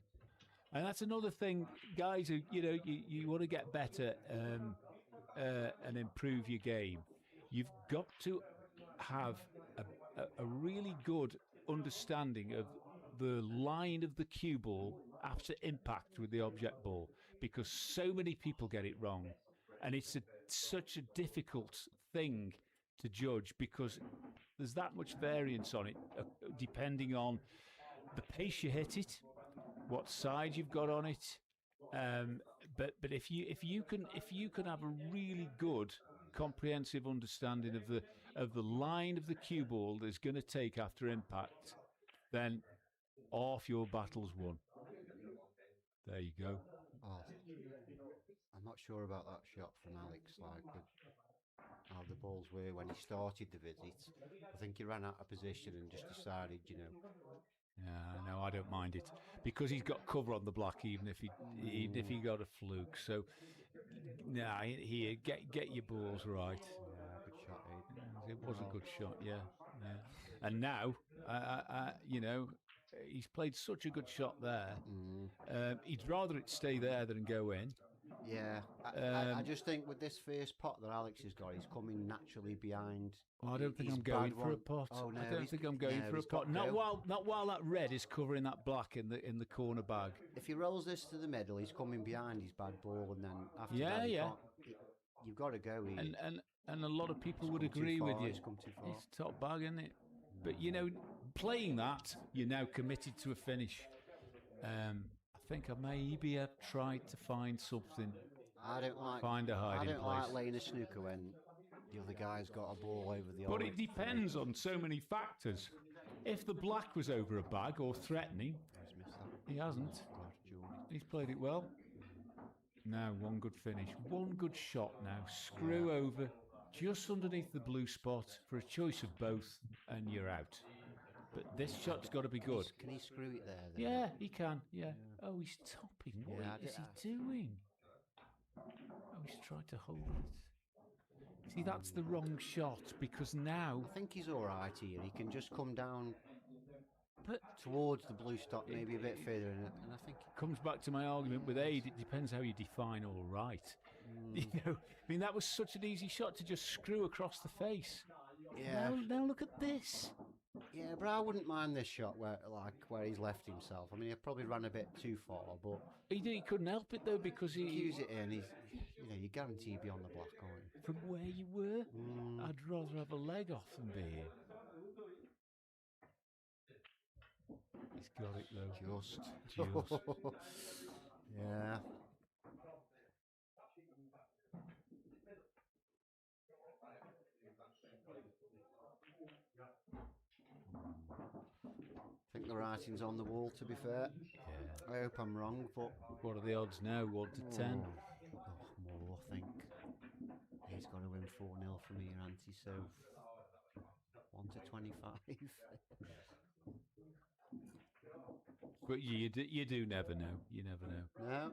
And that's another thing, guys, who, you want to get better and improve your game. You've got to have a really good understanding of the line of the cue ball after impact with the object ball, because so many people get it wrong. And it's such a difficult thing to judge, because there's that much variance on it, depending on the pace you hit it, what side you've got on it. But if you can have a really good comprehensive understanding of the line of the cue ball that's going to take after impact, then half your battle's won. There you go. Oh, I'm not sure about that shot from Alex, like how the balls were when he started the visit. I think he ran out of position and just decided, Yeah, no, I don't mind it, because he's got cover on the block, even if he got a fluke. So, here, get your balls right. Yeah, good shot, Aid. It was a good shot, yeah. And now, he's played such a good shot there. He'd rather it stay there than go in. Yeah, I just think with this first pot that Alex has got, he's coming naturally behind. I don't think I'm going for a pot. Oh, no, I don't think I'm going for a pot. Not while that red is covering that black in the corner bag. If he rolls this to the middle, he's coming behind his bad ball, and then after that, you've got to go. And a lot of people would agree with you. It's come too far. It's top bag, isn't it? But playing that, you're now committed to a finish. I think I maybe have tried to find something. Find a hiding place. I don't like laying a snooker when the other guy's got a ball over the. But it depends on so many factors. If the black was over a bag or threatening, he hasn't. He's played it well. Now one good finish, one good shot. Now screw over just underneath the blue spot for a choice of both, and you're out. But this shot's got to be good. Can he screw it there? Then? Yeah, he can. Yeah. Oh, he's topping. What is he doing? Oh, he's tried to hold it. See, that's the wrong shot, because now I think he's all right here. He can just come down, but towards the blue stop, maybe a bit further, and I think it comes back to my argument with Aid. It depends how you define all right. I mean, that was such an easy shot to just screw across the face. Yeah. Now look at this. Yeah, but I wouldn't mind this shot where he's left himself. I mean, he probably ran a bit too far, but he couldn't help it though, because he cues it in. You guarantee he'd be on the block, aren't you? From where you were, I'd rather have a leg off than be here. He's got it though. Just. Yeah. I think the writing's on the wall, to be fair. Yeah. I hope I'm wrong, but... What are the odds now? 1 to 10? More, I think. He's got to win 4-0 from here, Auntie, so 1 to 25. But you do never know. You never know. No.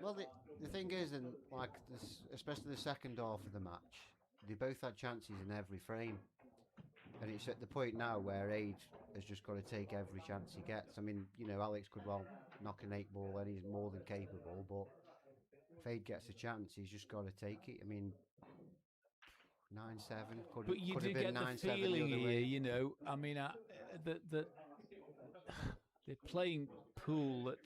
Well, the thing is, and like this, especially the second half of the match, they both had chances in every frame, and it's at the point now where Aid has just got to take every chance he gets. I mean, Alex could well knock an 8-ball, and he's more than capable. But if Aid gets a chance, he's just got to take it. I mean, 9-7 but you could do have been get the 9-7 feeling the other here, way. I mean, that they're playing pool that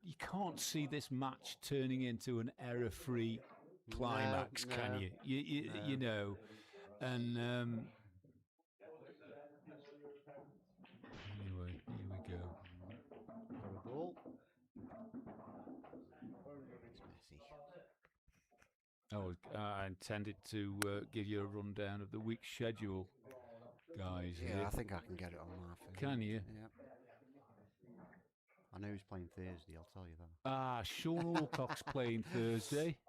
you can't see this match turning into an error-free climax, No, can you? You know, and anyway, here we go. For a ball. It's messy. I intended to give you a rundown of the week's schedule, guys. Yeah, here. I think I can get it on my phone. Can you? Yeah. I know he's playing Thursday, I'll tell you that. Sean Alcock's playing Thursday.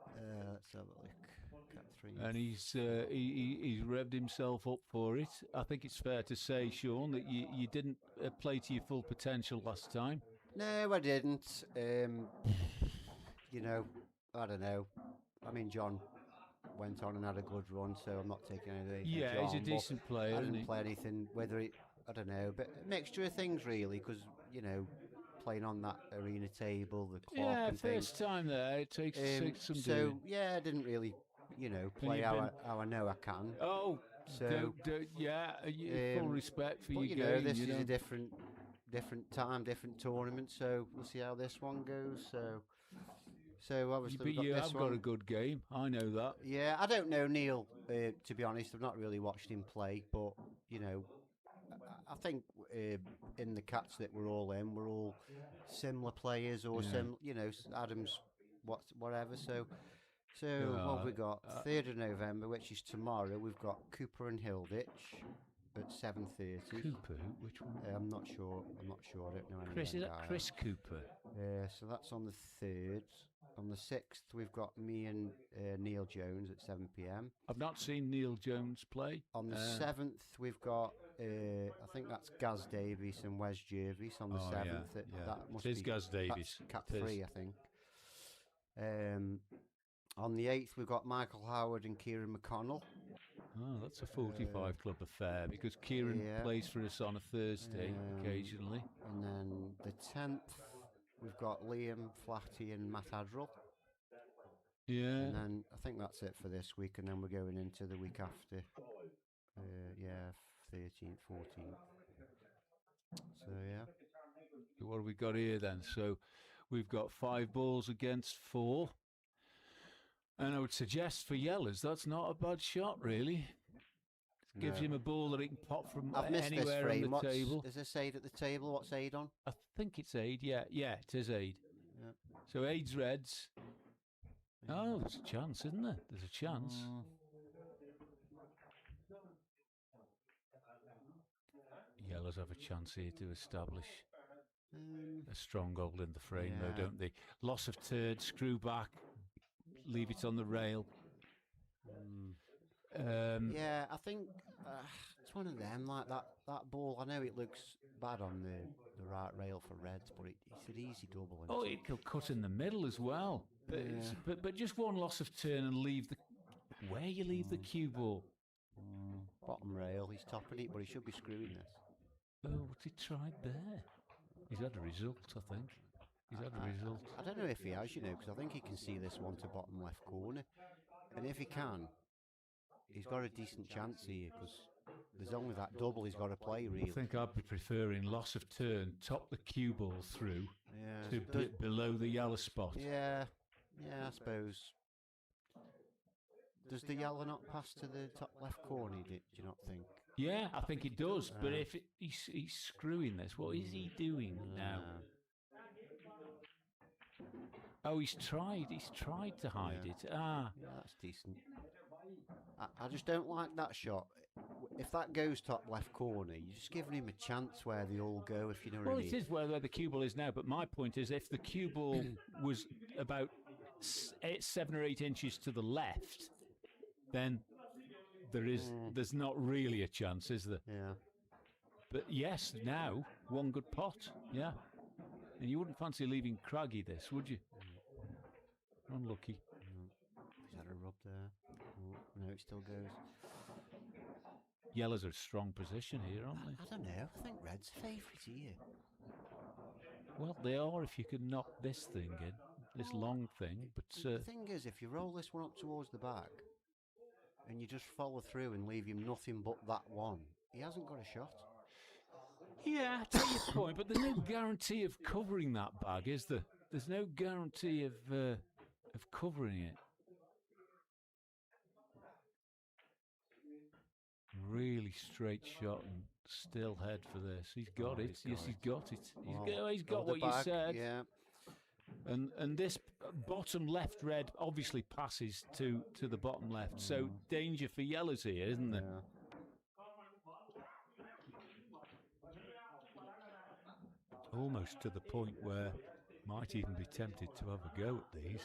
Let's have a look. And he's revved himself up for it. I think it's fair to say, Sean, that you didn't play to your full potential last time. No, I didn't. I don't know. I mean, John went on and had a good run, so I'm not taking anything. Yeah, John, he's a decent player. I didn't play anything, I don't know, but a mixture of things really, because, playing on that arena table, the clock and things. First time there, it takes some so, doing. yeah, I didn't really, play how I know I can. Oh, so full respect for your game. This is a different time, different tournament, so we'll see how this one goes. So obviously, but you have got a good game. I know that. Yeah, I don't know Neil. To be honest, I've not really watched him play, but I think in the cats that we're all similar players or Adams, whatever. So what have we got? 3rd of November, which is tomorrow. We've got Cooper and Hilditch at 7:30. Cooper, which one? I'm not sure. I don't know any. Chris, is that Chris Cooper? So that's on the 3rd. On the 6th, we've got me and Neil Jones at 7 p.m. I've not seen Neil Jones play. On the 7th, we've got, I think that's Gaz Davies and Wes Jervis on the 7th. Yeah. That must be Gaz Davies. Cat 3, I think. On the 8th, we've got Michael Howard and Kieran McConnell. Oh, that's a 45 club affair, because Kieran plays for us on a Thursday occasionally. And then the 10th, we've got Liam Flatty and Matt Adderall. Yeah. And then I think that's it for this week, and then we're going into the week after. 13th, 14th. So, yeah. What have we got here then? So we've got 5 balls against 4. And I would suggest for Yellers, that's not a bad shot, really. Gives him a ball that he can pop from anywhere on the table. Is this Aid at the table? What's Aid on? I think it's Aid, yeah, it is Aid. Yeah. So Aid's Reds. Oh, there's a chance, isn't there? There's a chance. Yellers have a chance here to establish a stronghold in the frame, though, don't they? Loss of turn, screw back, leave it on the rail. I think it's one of them, like that ball. I know it looks bad on the right rail for Reds, but it's an easy double. Oh, it could cut in the middle as well. But just one loss of turn and leave where you leave the cue ball. Bottom rail, he's topping it, but he should be screwing this. Oh, what's he tried there? He's had a result, I think. I don't know if he has, because I think he can see this one to bottom left corner. And if he can, he's got a decent chance here, because there's only that double he's got to play, really. I think I'd be preferring loss of turn, top the cue ball through to below the yellow spot. Yeah, I suppose. Does the yellow not pass to the top left corner, do you not think? Yeah, I think it does. But if he's screwing this, what is he doing now? Oh, he's tried to hide it. Yeah, that's decent. I just don't like that shot. If that goes top left corner, you're just giving him a chance where they all go, if you know what I mean. Well, it is where the cue ball is now, but my point is if the cue ball was about 7 or 8 inches to the left, then there's not really a chance, is there? Yeah. But yes, now, one good pot, yeah. And you wouldn't fancy leaving Craggy this, would you? Unlucky. He's had a rub there. Oh, no, it still goes. Yellows are a strong position here, aren't they? I don't know. I think red's favourite here. Well, they are if you can knock this thing in, this long thing. But the thing is, if you roll this one up towards the back and you just follow through and leave him nothing but that one, he hasn't got a shot. Yeah, I take your point, but there's no guarantee of covering that bag, is there? There's no guarantee of covering it. Really straight shot and still head for this. He's got it. Yes, he's got it. He's got what you said. Yeah. And this bottom left red obviously passes to the bottom left. So danger for yellows here, isn't there? Yeah. Almost to the point where might even be tempted to have a go at these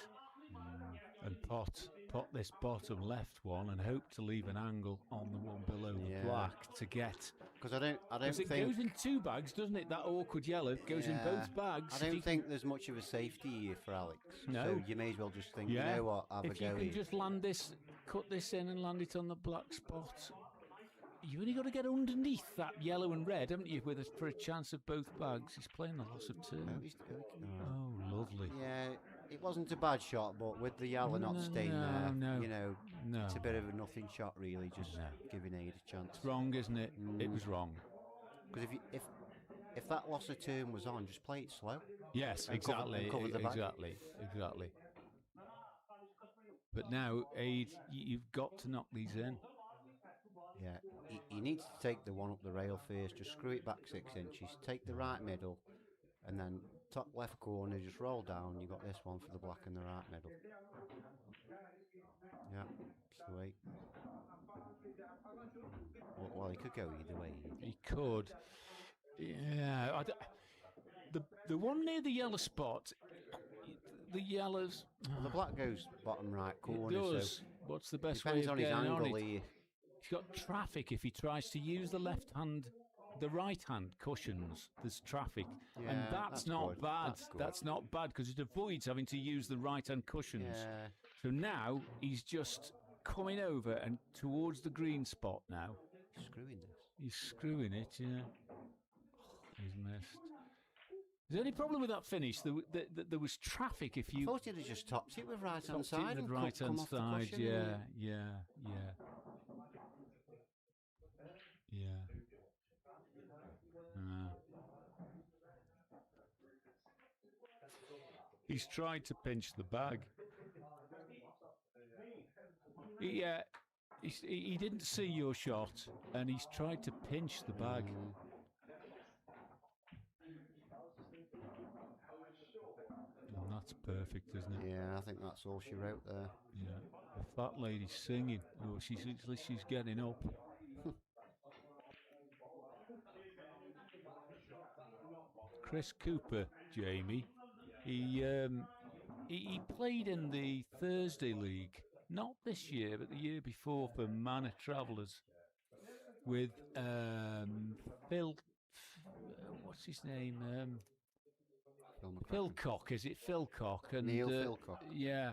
and pot this bottom left one and hope to leave an angle on the one below the black to get. Because I don't think it goes in 2 bags, doesn't it? That awkward yellow goes in both bags. I don't think there's much of a safety here for Alex. No. So you may as well just think, you know what, have a go. If you can just land this, cut this in and land it on the black spot. You only got to get underneath that yellow and red, haven't you, for a chance of both bags. He's playing the loss of 2. Oh, lovely. Yeah, it wasn't a bad shot, but with the yellow not staying there, you know, it's a bit of a nothing shot, really, just giving Aid a chance. It's wrong, isn't it? It was wrong. Because if that loss of turn was on, just play it slow. Yes, exactly. Cover the back. Exactly. But now, Aid, you've got to knock these in. Yeah, he needs to take the one up the rail first, just screw it back 6 inches, take the right middle, and then top left corner, just roll down, you got this one for the black and the right middle. Yeah, sweet. Well, he could go either way. He could. Yeah. The one near the yellow spot, the yellows... Well, the black goes bottom right corner. It does. So what's the best way of on his getting angle on it? here. He's got traffic if he tries to use the left hand, the right hand cushions. There's traffic, and that's not good. bad. That's not bad because it avoids having to use the right hand cushions. Yeah. So now he's just coming over and towards the green spot now. He's screwing this. He's screwing it. Yeah. He's missed. Is there any problem with that finish? There was traffic if you... I thought he'd have just topped it with right-hand side. With right-hand side, yeah. He's tried to pinch the bag. He didn't see your shot, and he's tried to pinch the bag. And that's perfect, isn't it? Yeah, I think that's all she wrote there. Yeah. If that lady's singing, she's getting up. Chris Cooper, Jamie, he played in the Thursday League, not this year, but the year before for Manor Travellers with Phil. What's his name? Philcock, is it Philcock? And Neil Philcock. Yeah.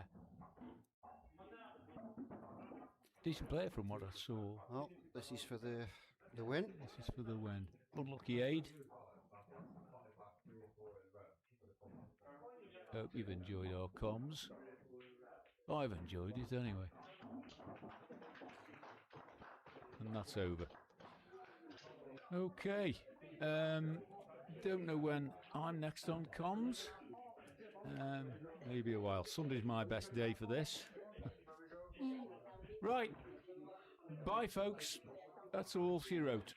Decent player from what I saw. Well, this is for the win. This is for the win. Unlucky Aid. Hope you've enjoyed our comms. I've enjoyed it anyway. And that's over. Okay. Don't know when I'm next on comms. Maybe a while. Sunday's my best day for this. Right. Bye, folks. That's all she wrote.